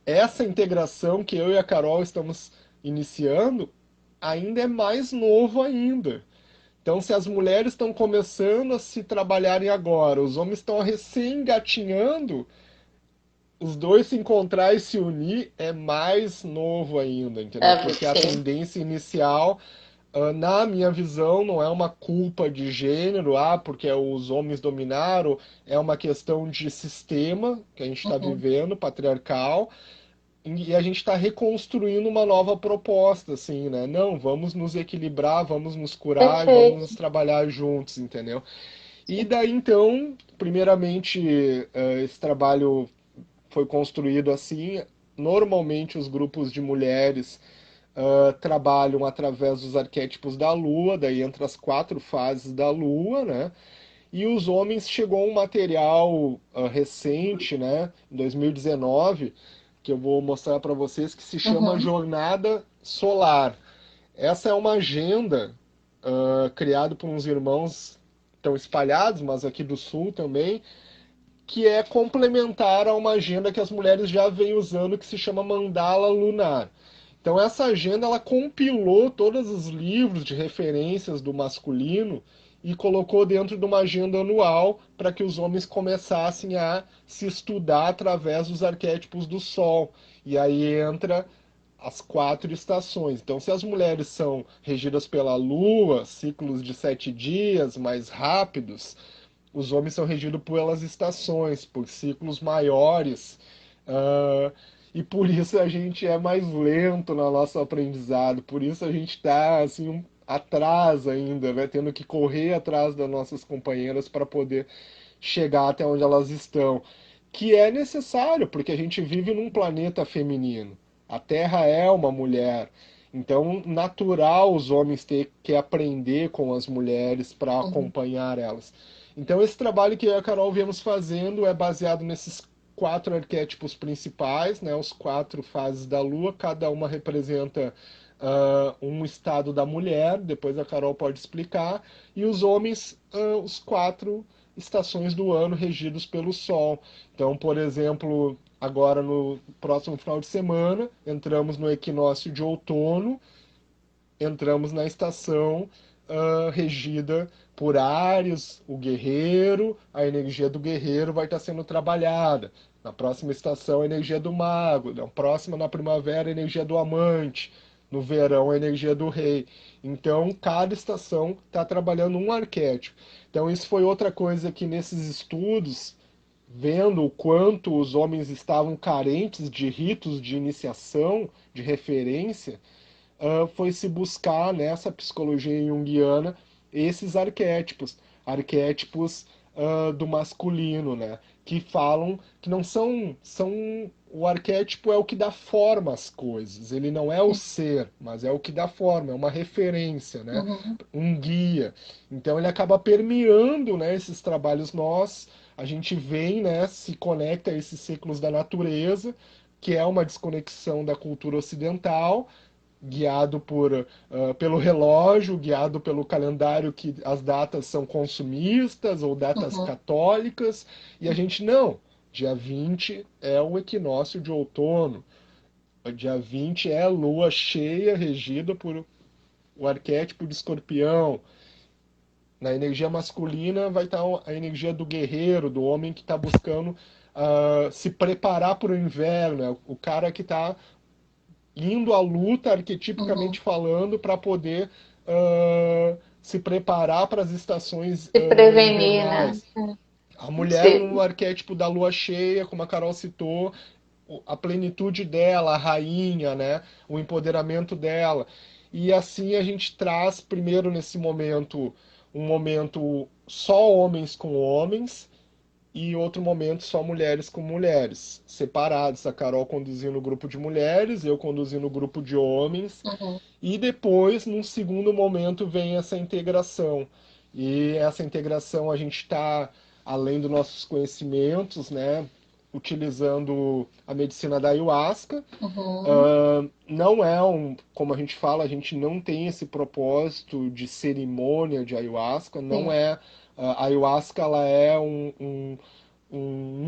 essa integração que eu e a Carol estamos iniciando ainda é mais novo ainda. Então, se as mulheres estão começando a se trabalharem agora, os homens estão recém engatinhando, os dois se encontrar e se unir é mais novo ainda, entendeu? Porque a Sim. tendência inicial, na minha visão, não é uma culpa de gênero, porque os homens dominaram, é uma questão de sistema que a gente está Uhum. vivendo, patriarcal, e a gente está reconstruindo uma nova proposta, assim, né? Não, vamos nos equilibrar, vamos nos curar e vamos Perfeito. nos trabalhar juntos, entendeu? E daí então, primeiramente, esse trabalho foi construído assim. Normalmente os grupos de mulheres trabalham através dos arquétipos da Lua, daí entre as 4 fases da Lua, né? E os homens chegou um material recente, né, em 2019, que eu vou mostrar para vocês, que se chama Uhum, Jornada Solar. Essa é uma agenda criada por uns irmãos que estão espalhados, mas aqui do Sul também, que é complementar a uma agenda que as mulheres já vêm usando, que se chama Mandala Lunar. Então essa agenda ela compilou todos os livros de referências do masculino e colocou dentro de uma agenda anual para que os homens começassem a se estudar através dos arquétipos do Sol. E aí entra as 4 estações. Então, se as mulheres são regidas pela Lua, ciclos de 7 dias mais rápidos, os homens são regidos pelas estações, por ciclos maiores. Uh, e por isso a gente é mais lento no nosso aprendizado, por isso a gente está assim, atrás ainda, né? Tendo que correr atrás das nossas companheiras para poder chegar até onde elas estão. Que é necessário, porque a gente vive num planeta feminino. A Terra é uma mulher. Então, natural os homens ter que aprender com as mulheres para uhum, acompanhar elas. Então, esse trabalho que eu e a Carol viemos fazendo é baseado nesses 4 arquétipos principais, né? Os 4 fases da Lua, cada uma representa um estado da mulher, depois a Carol pode explicar, e os homens, os 4 estações do ano regidos pelo Sol. Então, por exemplo, agora no próximo final de semana, entramos no equinócio de outono, entramos na estação regida por Áries, o guerreiro, a energia do guerreiro vai estar sendo trabalhada. Na próxima estação, a energia do mago. Na próxima, na primavera, a energia do amante. No verão, a energia do rei. Então, cada estação está trabalhando um arquétipo. Então, isso foi outra coisa que nesses estudos, vendo o quanto os homens estavam carentes de ritos de iniciação, de referência, foi se buscar nessa psicologia junguiana esses arquétipos, arquétipos do masculino, né? Que falam que não são o arquétipo é o que dá forma às coisas. Ele não é o ser, mas é o que dá forma, é uma referência, né? uhum. Um guia. Então ele acaba permeando, né, esses trabalhos nossos. A gente vem, né, se conecta a esses ciclos da natureza, que é uma desconexão da cultura ocidental, guiado pelo relógio, guiado pelo calendário que as datas são consumistas ou datas Uhum. católicas, e a gente não. Dia 20 é o equinócio de outono. Dia 20 é a lua cheia regida por o arquétipo de escorpião. Na energia masculina vai estar a energia do guerreiro, do homem que está buscando se preparar para o inverno, é o cara que está indo à luta, Uhum. arquetipicamente falando, para poder se preparar para as estações Se prevenir, né? invernais. A mulher, no Se, arquétipo da lua cheia, como a Carol citou, a plenitude dela, a rainha, né? O empoderamento dela. E assim a gente traz, primeiro nesse momento, um momento só homens com homens, e outro momento só mulheres com mulheres, separados. A Carol conduzindo o grupo de mulheres, eu conduzindo o grupo de homens, uhum. e depois, num segundo momento, vem essa integração. E essa integração a gente está, além dos nossos conhecimentos, né, utilizando a medicina da ayahuasca. Uhum. Não é como a gente fala, a gente não tem esse propósito de cerimônia de ayahuasca, não Sim. é. A ayahuasca ela é um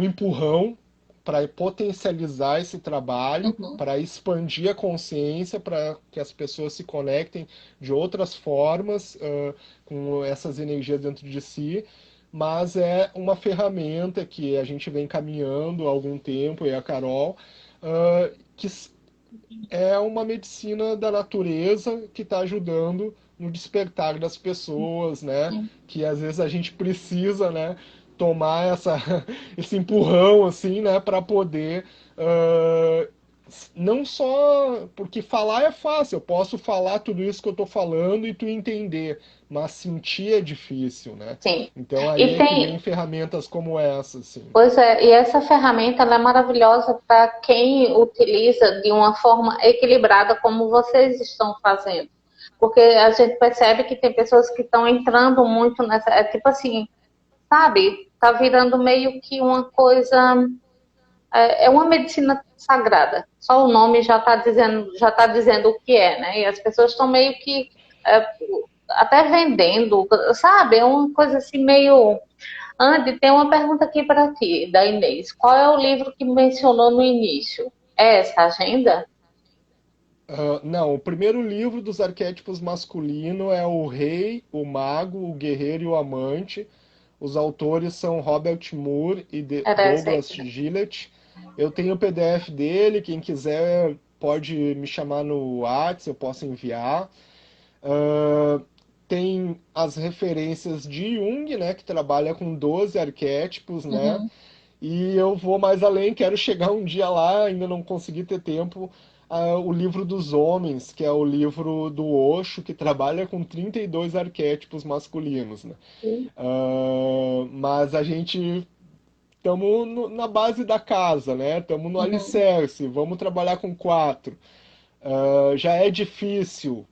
empurrão para potencializar esse trabalho, Uhum. para expandir a consciência, para que as pessoas se conectem de outras formas com essas energias dentro de si, mas é uma ferramenta que a gente vem caminhando há algum tempo, e a Carol, que é uma medicina da natureza que está ajudando no despertar das pessoas, né? Sim. Que às vezes a gente precisa, né? Tomar esse empurrão, assim, né? Para poder não só porque falar é fácil, eu posso falar tudo isso que eu tô falando e tu entender, mas sentir é difícil, né? Sim. Então aí E é que vem tem, ferramentas como essa, assim. pois é, e essa ferramenta ela é maravilhosa para quem utiliza de uma forma equilibrada, como vocês estão fazendo. Porque a gente percebe que tem pessoas que estão entrando muito nessa. É tipo assim, sabe? Tá virando meio que uma coisa. É uma medicina sagrada. Só o nome já tá dizendo o que é, né? E as pessoas estão meio que é, até vendendo, sabe? É uma coisa assim meio. Andy, tem uma pergunta aqui para ti, da Inês. Qual é o livro que mencionou no início? É essa agenda? Não, o primeiro livro dos arquétipos masculino é o Rei, o Mago, o Guerreiro e o Amante. Os autores são Robert Moore e Era essa aí. Douglas Gillett. Eu tenho o PDF dele, quem quiser pode me chamar no WhatsApp, eu posso enviar. Ah, tem as referências de Jung, né, que trabalha com 12 arquétipos, né? Uhum. E eu vou mais além, quero chegar um dia lá, ainda não consegui ter tempo, o livro dos homens, que é o livro do Osho, que trabalha com 32 arquétipos masculinos, né? Mas a gente estamos na base da casa, né? Estamos no Uhum. alicerce, vamos trabalhar com quatro. Já é difícil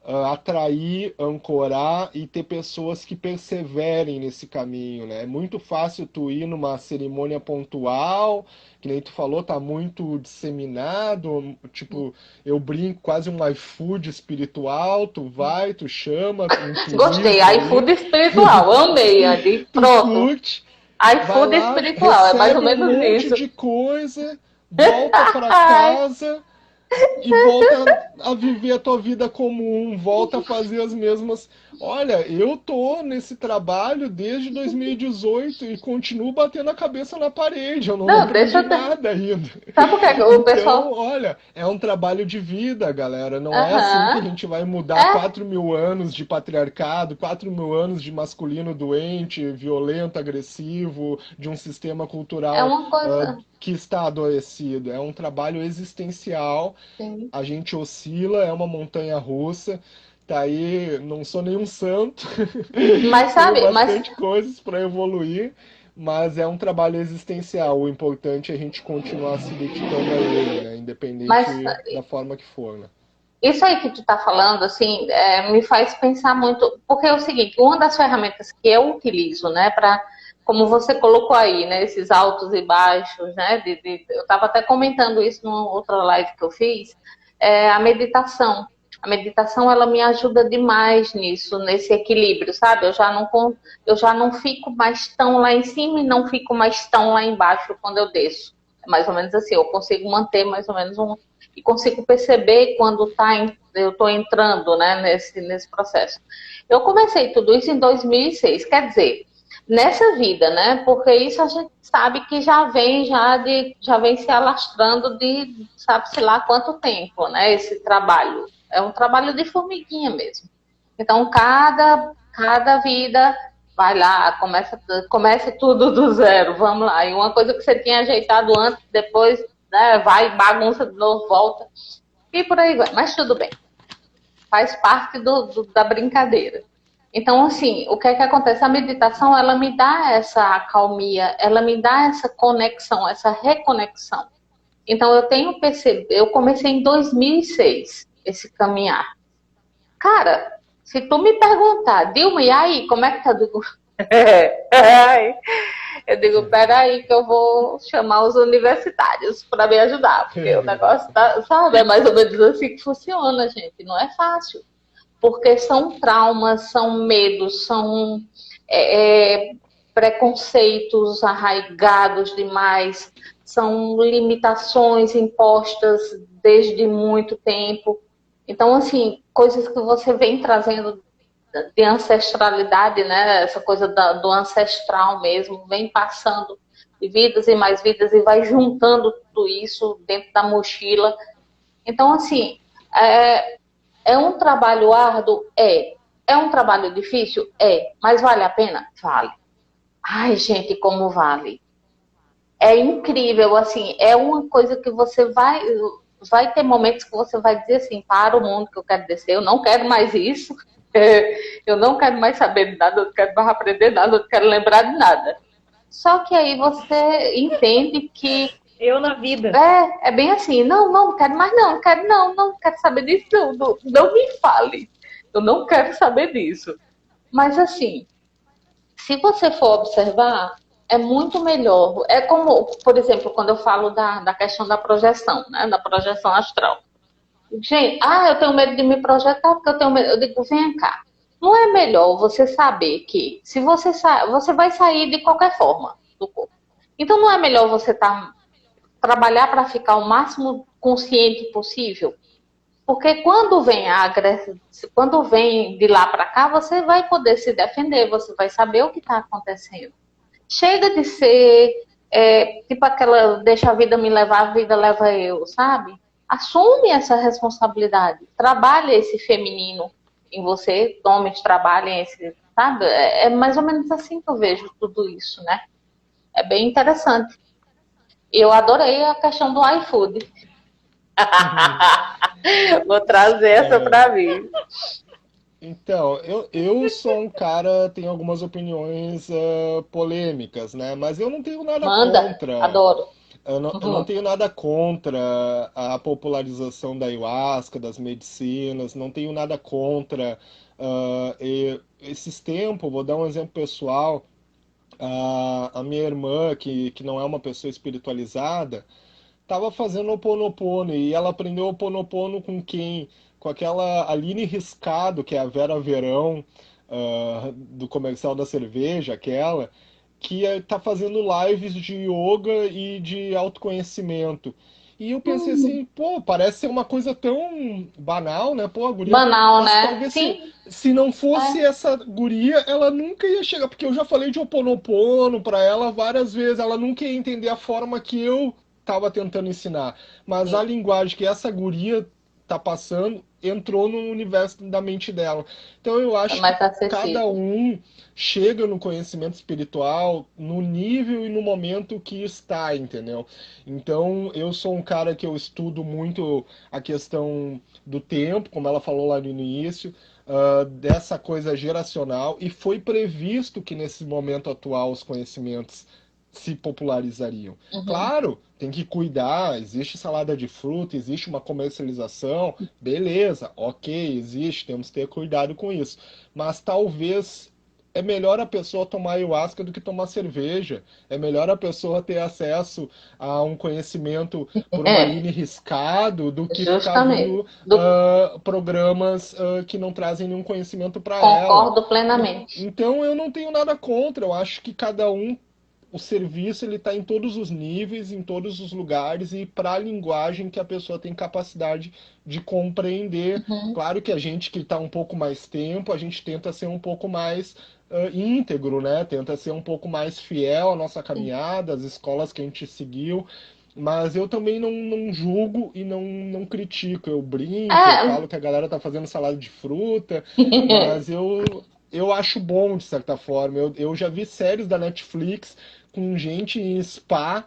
atrair, ancorar e ter pessoas que perseverem nesse caminho, né? É muito fácil tu ir numa cerimônia pontual, que nem tu falou, tá muito disseminado, tipo, eu brinco, quase um iFood espiritual, tu vai, tu chama um Gostei, turismo ali, iFood espiritual, amei, Andy. tu Pronto. curte, vai iFood lá, espiritual, é mais ou recebe um menos monte isso. de coisa, volta pra Ai, casa e volta a viver a tua vida comum, volta a fazer as mesmas. Olha, eu tô nesse trabalho desde 2018 e continuo batendo a cabeça na parede, eu não não, deixa aprendi eu ter. nada ainda. Sabe por que o Então, pessoal. olha, é um trabalho de vida, galera. Não é assim que a Aham. gente vai mudar É, 4.000 anos de patriarcado, 4.000 anos de masculino doente, violento, agressivo, de um sistema é cultural uma coisa. que está adoecido. É um trabalho existencial, Sim. a gente oscila, é uma montanha russa. Tá aí, não sou nenhum santo, Mas tenho sabe, mas bastante coisas para evoluir, mas é um trabalho existencial. O importante é a gente continuar se dedicando a ele, né? Mas Independente da forma que for, né? isso aí que tu tá falando, assim, me faz pensar muito, porque é o seguinte, uma das ferramentas que eu utilizo, né, para, como você colocou aí, né, esses altos e baixos, né, eu estava até comentando isso numa outra live que eu fiz, é a meditação. A meditação, ela me ajuda demais nisso, nesse equilíbrio, sabe? Eu já não fico mais tão lá em cima e não fico mais tão lá embaixo quando eu desço. É mais ou menos assim, eu consigo manter mais ou menos um e consigo perceber quando eu estou entrando, né, nesse processo. Eu comecei tudo isso em 2006, quer dizer, nessa vida, né, porque isso a gente sabe que já vem se alastrando de sabe-se lá quanto tempo, né, esse trabalho. É um trabalho de formiguinha mesmo. Então, cada vida vai lá, começa tudo do zero, vamos lá. E uma coisa que você tinha ajeitado antes, depois, né, vai, bagunça de novo, volta. E por aí vai. Mas tudo bem. Faz parte da brincadeira. Então, assim, o que é que acontece? A meditação, ela me dá essa acalmia, ela me dá essa conexão, essa reconexão. Então, eu tenho percebido, eu comecei em 2006 esse caminhar. Cara, se tu me perguntar, Dilma, e aí, como é que tá? Eu digo, peraí, que eu vou chamar os universitários para me ajudar, porque o negócio tá, sabe, é mais ou menos assim que funciona, gente. Não é fácil, porque são traumas, são medos, são é, é, preconceitos arraigados demais, são limitações impostas desde muito tempo. Então, assim, coisas que você vem trazendo de ancestralidade, né? Essa coisa do ancestral mesmo, vem passando de vidas e mais vidas e vai juntando tudo isso dentro da mochila. Então, assim, é, é um trabalho árduo? É. É um trabalho difícil? É. Mas vale a pena? Vale. Ai, gente, como vale. É incrível, assim, é uma coisa que você vai. vai ter momentos que você vai dizer assim, para o mundo que eu quero descer, eu não quero mais isso, eu não quero mais saber de nada, eu não quero mais aprender nada, eu não quero lembrar de nada. Só que aí você entende que Eu na vida. é bem assim, não quero mais não quero saber disso, não me fale, eu não quero saber disso. Mas assim, se você for observar, é muito melhor. É como, por exemplo, quando eu falo da questão da projeção, né? Da projeção astral. Gente, eu tenho medo de me projetar porque eu tenho medo. Eu digo, vem cá. Não é melhor você saber que se você vai sair de qualquer forma do corpo. Então não é melhor você trabalhar para ficar o máximo consciente possível? Porque quando vem de lá para cá, você vai poder se defender, você vai saber o que está acontecendo. Chega de ser tipo aquela deixa a vida me levar, a vida leva eu, sabe? Assume essa responsabilidade, trabalha esse feminino em você, homens trabalhem esse, sabe? É mais ou menos assim que eu vejo tudo isso, né? É bem interessante. Eu adorei a questão do iFood. Vou trazer essa para mim. Então, eu sou um cara, tenho algumas opiniões polêmicas, né? Mas eu não tenho nada Manda, contra. adoro. Eu não tenho nada contra a popularização da ayahuasca, das medicinas, não tenho nada contra. Esses tempos, vou dar um exemplo pessoal. A minha irmã, que não é uma pessoa espiritualizada, tava fazendo Ho Oponopono e ela aprendeu Ho Oponopono com quem? Com aquela Aline Riscado, que é a Vera Verão, do comercial da cerveja, aquela, que tá fazendo lives de yoga e de autoconhecimento. E eu pensei assim, pô, parece ser uma coisa tão banal, né? Pô, a guria. Banal, Mas né? talvez Sim. se não fosse É. essa guria, ela nunca ia chegar. Porque eu já falei de Ho Oponopono pra ela várias vezes. Ela nunca ia entender a forma que eu tava tentando ensinar. Mas a Sim. linguagem que essa guria tá passando entrou no universo da mente dela. Então eu É acho que mais cada acessível. um chega no conhecimento espiritual no nível e no momento que está, entendeu? Então eu sou um cara que eu estudo muito a questão do tempo, como ela falou lá no início, dessa coisa geracional, e foi previsto que nesse momento atual os conhecimentos se popularizariam. Uhum. Claro, tem que cuidar, existe salada de fruta, existe uma comercialização, beleza, ok, existe, temos que ter cuidado com isso. Mas talvez é melhor a pessoa tomar ayahuasca do que tomar cerveja. É melhor a pessoa ter acesso a um conhecimento por uma É, linha riscado do que ficar justamente. vendo programas que não trazem nenhum conhecimento para ela. Concordo plenamente. Então eu não tenho nada contra. Eu acho que cada um o serviço ele está em todos os níveis, em todos os lugares e para a linguagem que a pessoa tem capacidade de compreender. Uhum. Claro que a gente que está um pouco mais tempo, a gente tenta ser um pouco mais íntegro, né? Tenta ser um pouco mais fiel à nossa caminhada, às escolas que a gente seguiu. Mas eu também não julgo e não critico. Eu brinco, eu É. falo que a galera tá fazendo salada de fruta, mas eu acho bom, de certa forma. Eu já vi séries da Netflix com gente em spa,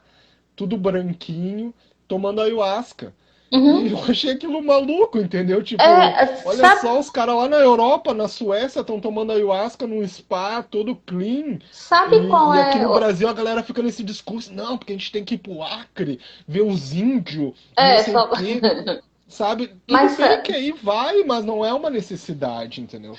tudo branquinho, tomando ayahuasca. E Uhum. eu achei aquilo maluco, entendeu? Tipo, É, olha sabe, só, os caras lá na Europa, na Suécia, estão tomando ayahuasca num spa todo clean. sabe qual E aqui é? no Brasil a galera fica nesse discurso, não, porque a gente tem que ir pro Acre, ver os índios e não É, sei o só... quê. Sabe? Tudo Mas bem que aí vai, mas não é uma necessidade, entendeu?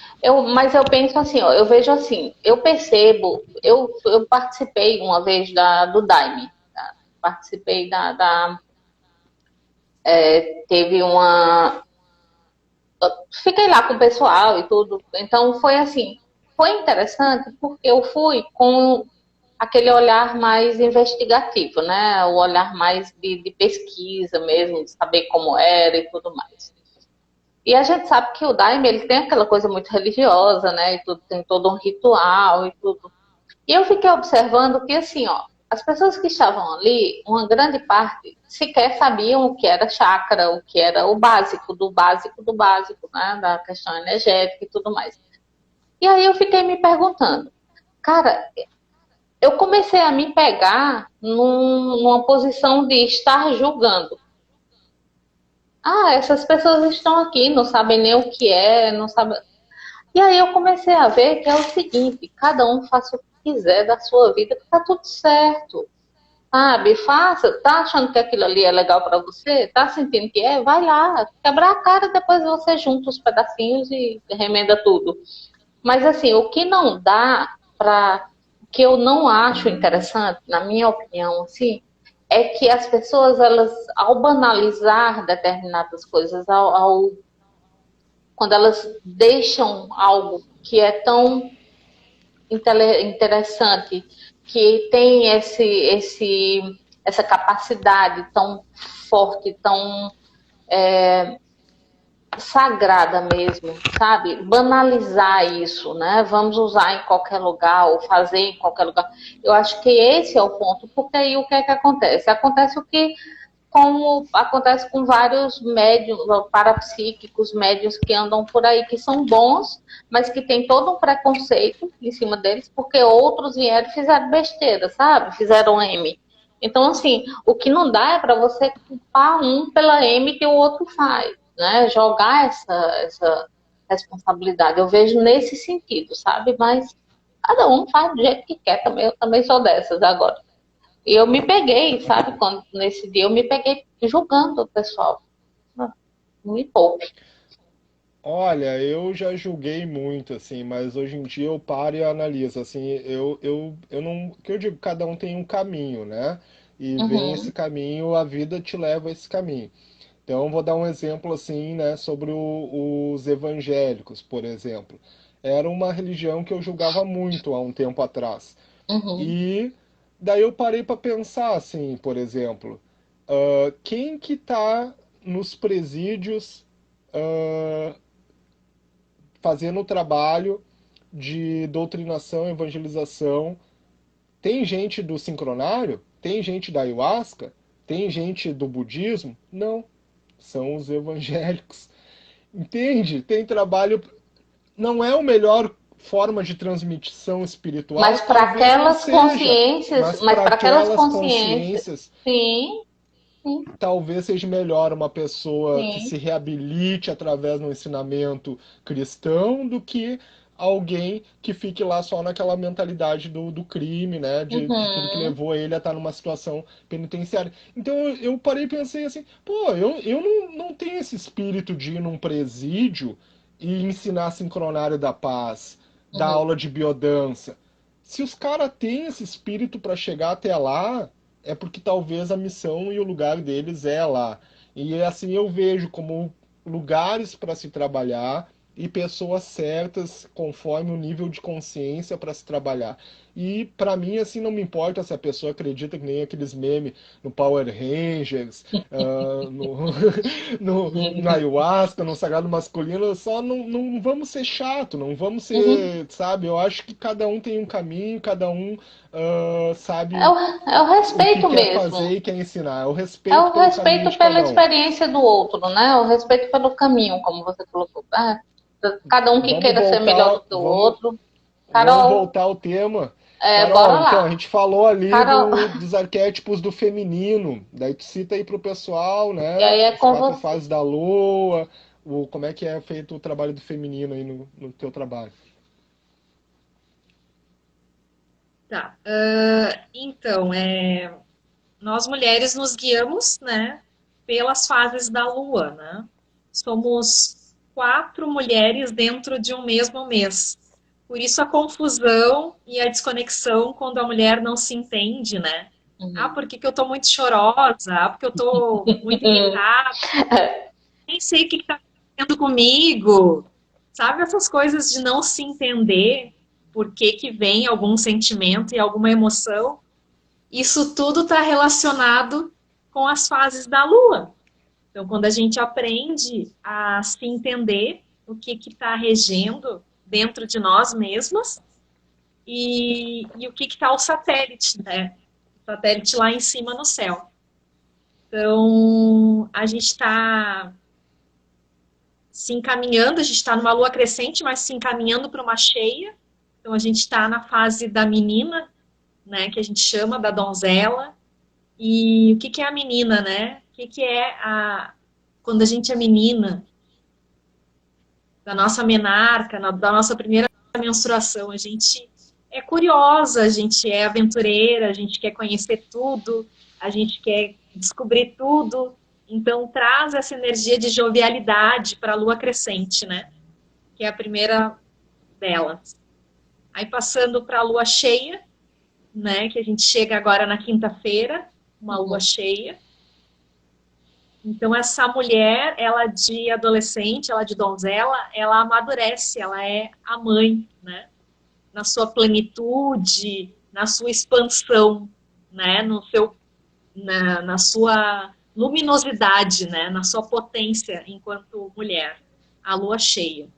mas eu penso assim, ó, eu vejo assim, eu percebo, eu participei uma vez do Daime, tá? Participei teve uma, fiquei lá com o pessoal e tudo, então foi assim, foi interessante porque eu fui com aquele olhar mais investigativo, né? O olhar mais de pesquisa mesmo, de saber como era e tudo mais. E a gente sabe que o Daime, ele tem aquela coisa muito religiosa, né? E tudo, tem todo um ritual e tudo. E eu fiquei observando que, assim, ó, as pessoas que estavam ali, uma grande parte, sequer sabiam o que era chakra, o que era o básico, do básico, né? Da questão energética e tudo mais. E aí eu fiquei me perguntando, cara, eu comecei a me pegar numa posição de estar julgando. ah, essas pessoas estão aqui, não sabem nem o que é, não sabem. E aí eu comecei a ver que é o seguinte, cada um faça o que quiser da sua vida, que tá tudo certo. Sabe, faça, tá achando que aquilo ali é legal pra você? Tá sentindo que é? Vai lá, quebrar a cara, depois você junta os pedacinhos e remenda tudo. Mas assim, o que não dá para, que eu não acho interessante, na minha opinião, assim, é que as pessoas, elas, ao banalizar determinadas coisas, quando elas deixam algo que é tão interessante, que tem essa capacidade tão forte, tão sagrada mesmo, sabe? Banalizar isso, né? Vamos usar em qualquer lugar ou fazer em qualquer lugar. Eu acho que esse é o ponto, porque aí o que é que acontece? Acontece o que, como acontece com vários médiums, parapsíquicos, médiums que andam por aí, que são bons, mas que tem todo um preconceito em cima deles, porque outros vieram e fizeram besteira, sabe? Fizeram M. Então, assim, o que não dá é para você culpar um pela M que o outro faz, né? Jogar essa responsabilidade. Eu vejo nesse sentido, sabe? Mas cada um faz do jeito que quer também. Eu também sou dessas agora. E eu me peguei, sabe? Quando, nesse dia eu me peguei julgando o pessoal. Não me poupe. Olha, eu já julguei muito, assim, mas hoje em dia eu paro e analiso, assim, eu não, que eu digo, cada um tem um caminho, né? E vem esse Uhum, caminho, a vida te leva a esse caminho. Então, vou dar um exemplo, assim, né, sobre os evangélicos, por exemplo. Era uma religião que eu julgava muito há um tempo atrás. uhum. E daí eu parei para pensar, assim, por exemplo, quem que tá nos presídios fazendo o trabalho de doutrinação, evangelização? Tem gente do sincronário? Tem gente da ayahuasca? Tem gente do budismo? Não, são os evangélicos. Entende? Tem trabalho. Não é a melhor forma de transmissão espiritual, Mas para talvez não aquelas seja, consciências, mas mas para para aquelas aquelas consciências, consciências, sim, sim, talvez seja melhor uma pessoa que sim. se reabilite através do ensinamento cristão do que alguém que fique lá só naquela mentalidade do crime, né? De tudo que Uhum, levou ele a estar numa situação penitenciária. Então eu parei e pensei assim, pô, eu não tenho esse espírito de ir num presídio e ensinar sincronário da paz, dar uhum. aula de biodança. Se os caras têm esse espírito para chegar até lá, é porque talvez a missão e o lugar deles é lá. E assim eu vejo como lugares para se trabalhar e pessoas certas conforme o nível de consciência para se trabalhar. E para mim assim não me importa se a pessoa acredita que nem aqueles memes no Power Rangers, no, no ayahuasca, no sagrado masculino, só não vamos ser chato, não vamos Uhum. ser, sabe? Eu acho que cada um tem um caminho, cada um É sabe o, é o o que respeito quer fazer mesmo. e quer ensinar. É o É respeito o pelo caminho respeito de pela cada um. experiência do outro, né? O respeito pelo caminho, como você colocou. Ah, cada um que Vamos queira ser melhor voltar, do que o outro. vamos Carol, voltar ao tema. bora Carol, então, a lá. gente falou ali Carol, dos arquétipos do feminino. Daí tu cita aí pro pessoal, e né? aí é As com quatro você. fases da lua, como é que é feito o trabalho do feminino aí no teu trabalho. Tá. Então, nós mulheres nos guiamos, né, pelas fases da lua, né? Somos 4 mulheres dentro de um mesmo mês. Por isso a confusão e a desconexão quando a mulher não se entende, né? Ah, Uhum. por que que eu tô muito chorosa? Ah, porque eu tô muito irritada. Nem sei o que está acontecendo comigo. Sabe essas coisas de não se entender por que que vem algum sentimento e alguma emoção? Isso tudo está relacionado com as fases da Lua. Então, quando a gente aprende a se entender o que está regendo dentro de nós mesmas e o que está o satélite, né? O satélite lá em cima no céu. Então, a gente está se encaminhando, a gente está numa lua crescente, mas se encaminhando para uma cheia. Então, a gente está na fase da menina, né? Que a gente chama da donzela. E o que que é a menina, né? O que que é quando a gente é menina, da nossa menarca, da nossa primeira menstruação, a gente é curiosa, a gente é aventureira, a gente quer conhecer tudo, a gente quer descobrir tudo. Então, traz essa energia de jovialidade para a lua crescente, né? Que é a primeira delas. Aí, passando para a lua cheia, né? Que a gente chega agora na quinta-feira, uma lua cheia. Então, essa mulher, ela de adolescente, ela de donzela, ela amadurece, ela é a mãe, né? Na sua plenitude, na sua expansão, né? Na sua luminosidade, né? Na sua potência enquanto mulher. A lua cheia,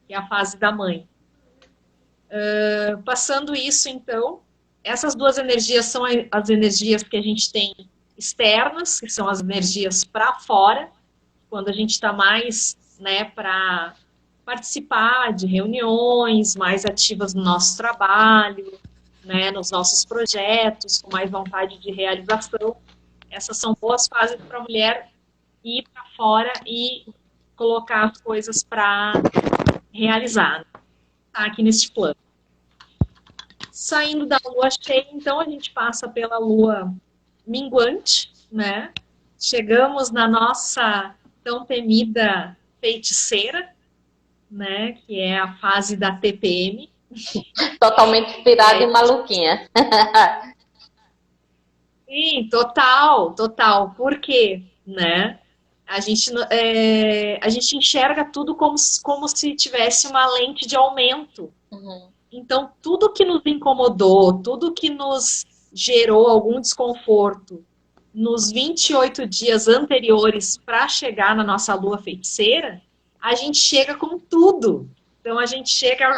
que é a fase da mãe. Passando isso, então, essas duas energias são as energias que a gente tem externas, que são as energias para fora, quando a gente está mais, né, para participar de reuniões, mais ativas no nosso trabalho, né, nos nossos projetos, com mais vontade de realização. Essas são boas fases para a mulher ir para fora e colocar as coisas para realizar. Tá aqui neste plano. Saindo da lua cheia, então, a gente passa pela lua minguante, né? Chegamos na nossa tão temida feiticeira, né? Que é a fase da TPM. Totalmente inspirada e maluquinha. Sim, total, total. Por quê? Né? A gente enxerga tudo como se tivesse uma lente de aumento. Uhum. Então, tudo que nos incomodou, tudo que nos gerou algum desconforto nos 28 dias anteriores para chegar na nossa lua feiticeira, a gente chega com tudo. Então, a gente chega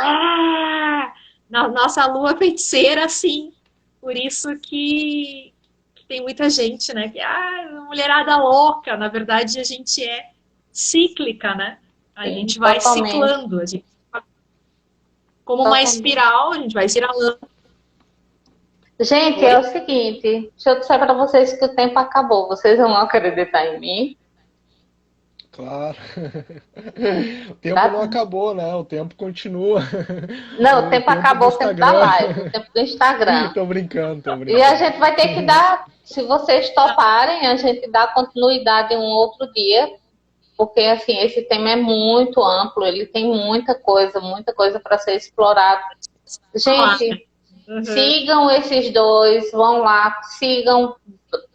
na nossa lua feiticeira, assim. Por isso que tem muita gente, né? Que, mulherada louca. Na verdade, a gente é cíclica, né? A Sim, gente vai totalmente. ciclando. Como uma espiral, a gente vai espiralando. Gente, é o seguinte, deixa eu dizer para vocês que o tempo acabou. Vocês vão acreditar em mim? Claro. O tempo não acabou, né? O tempo continua. Não, o tempo acabou, o tempo da live, o tempo do Instagram. Tô brincando. E a gente vai ter que dar, se vocês toparem, a gente dá continuidade um outro dia, porque assim, esse tema é muito amplo, ele tem muita coisa para ser explorado. Gente, sigam esses dois, vão lá, sigam,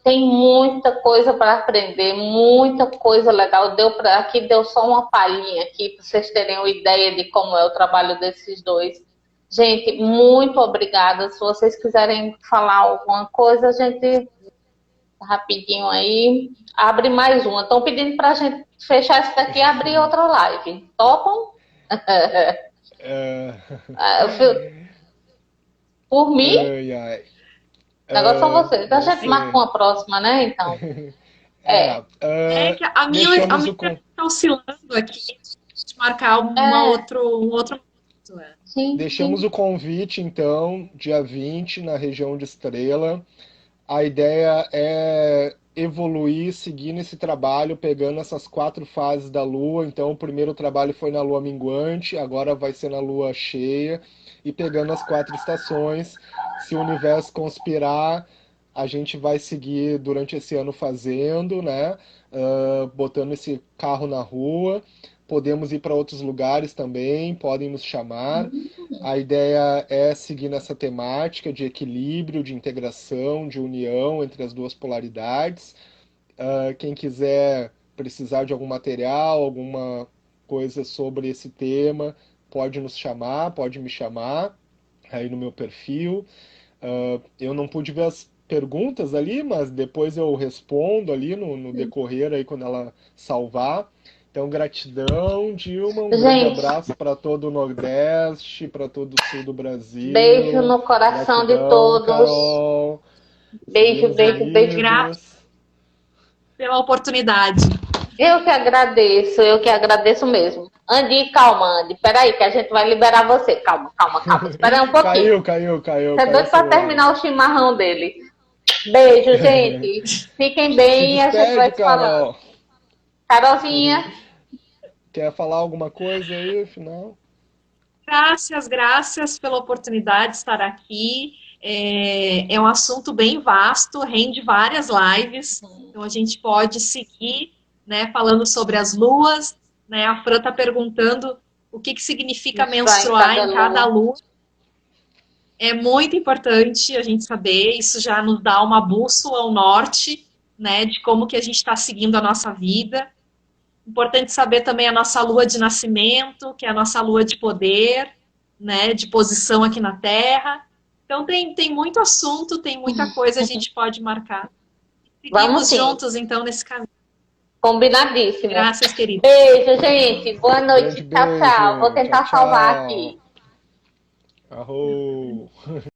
tem muita coisa para aprender, muita coisa legal. Aqui deu só uma palhinha aqui para vocês terem uma ideia de como é o trabalho desses dois. Gente, muito obrigada. Se vocês quiserem falar alguma coisa, a gente rapidinho aí abre mais uma. Estão pedindo para a gente fechar essa daqui e abrir outra live. Topam? Por mim? O negócio são vocês. A gente marca uma próxima, né? Então. Que a minha está oscilando aqui. De marcar um outro. Sim, deixamos o convite, então, dia 20, na região de Estrela. A ideia é evoluir, seguir nesse trabalho, pegando essas 4 fases da Lua. Então, o primeiro trabalho foi na Lua minguante, agora vai ser na Lua cheia, e pegando as 4 estações. Se o universo conspirar, a gente vai seguir durante esse ano fazendo, né? Botando esse carro na rua. Podemos ir para outros lugares também, podem nos chamar. A ideia é seguir nessa temática de equilíbrio, de integração, de união entre as duas polaridades. Quem quiser precisar de algum material, alguma coisa sobre esse tema, pode nos chamar, pode me chamar aí no meu perfil. Eu não pude ver as perguntas ali, mas depois eu respondo ali no decorrer aí quando ela salvar. Então, gratidão, Dilma. Um grande abraço para todo o Nordeste, para todo o Sul do Brasil. Beijo no coração de todos. Carol. Beijo. Graças pela oportunidade. Eu que agradeço mesmo. Andy, calma, Andy. Peraí, que a gente vai liberar você. Calma. Espera aí um pouquinho. Caiu. Você é doido para terminar o chimarrão dele. Beijo, gente. Fiquem bem e a gente vai se falando. Carolzinha, Quer falar alguma coisa aí, final? Graças pela oportunidade de estar aqui. É um assunto bem vasto, rende várias lives, então a gente pode seguir, né, falando sobre as luas, né? A Fran está perguntando o que significa menstruar em cada lua. É muito importante a gente saber, isso já nos dá uma bússola ao norte, né, de como que a gente está seguindo a nossa vida. Importante saber também a nossa lua de nascimento, que é a nossa lua de poder, né, de posição aqui na Terra. Então tem muito assunto, tem muita coisa a gente pode marcar. vamos Seguimos sim. juntos, então, nesse caminho. Combinadíssimo. Graças, querida. Beijo, gente. Boa noite. Grande Tchau, beijo. tchau. Vou tentar Tchau, salvar tchau. aqui. Arrou.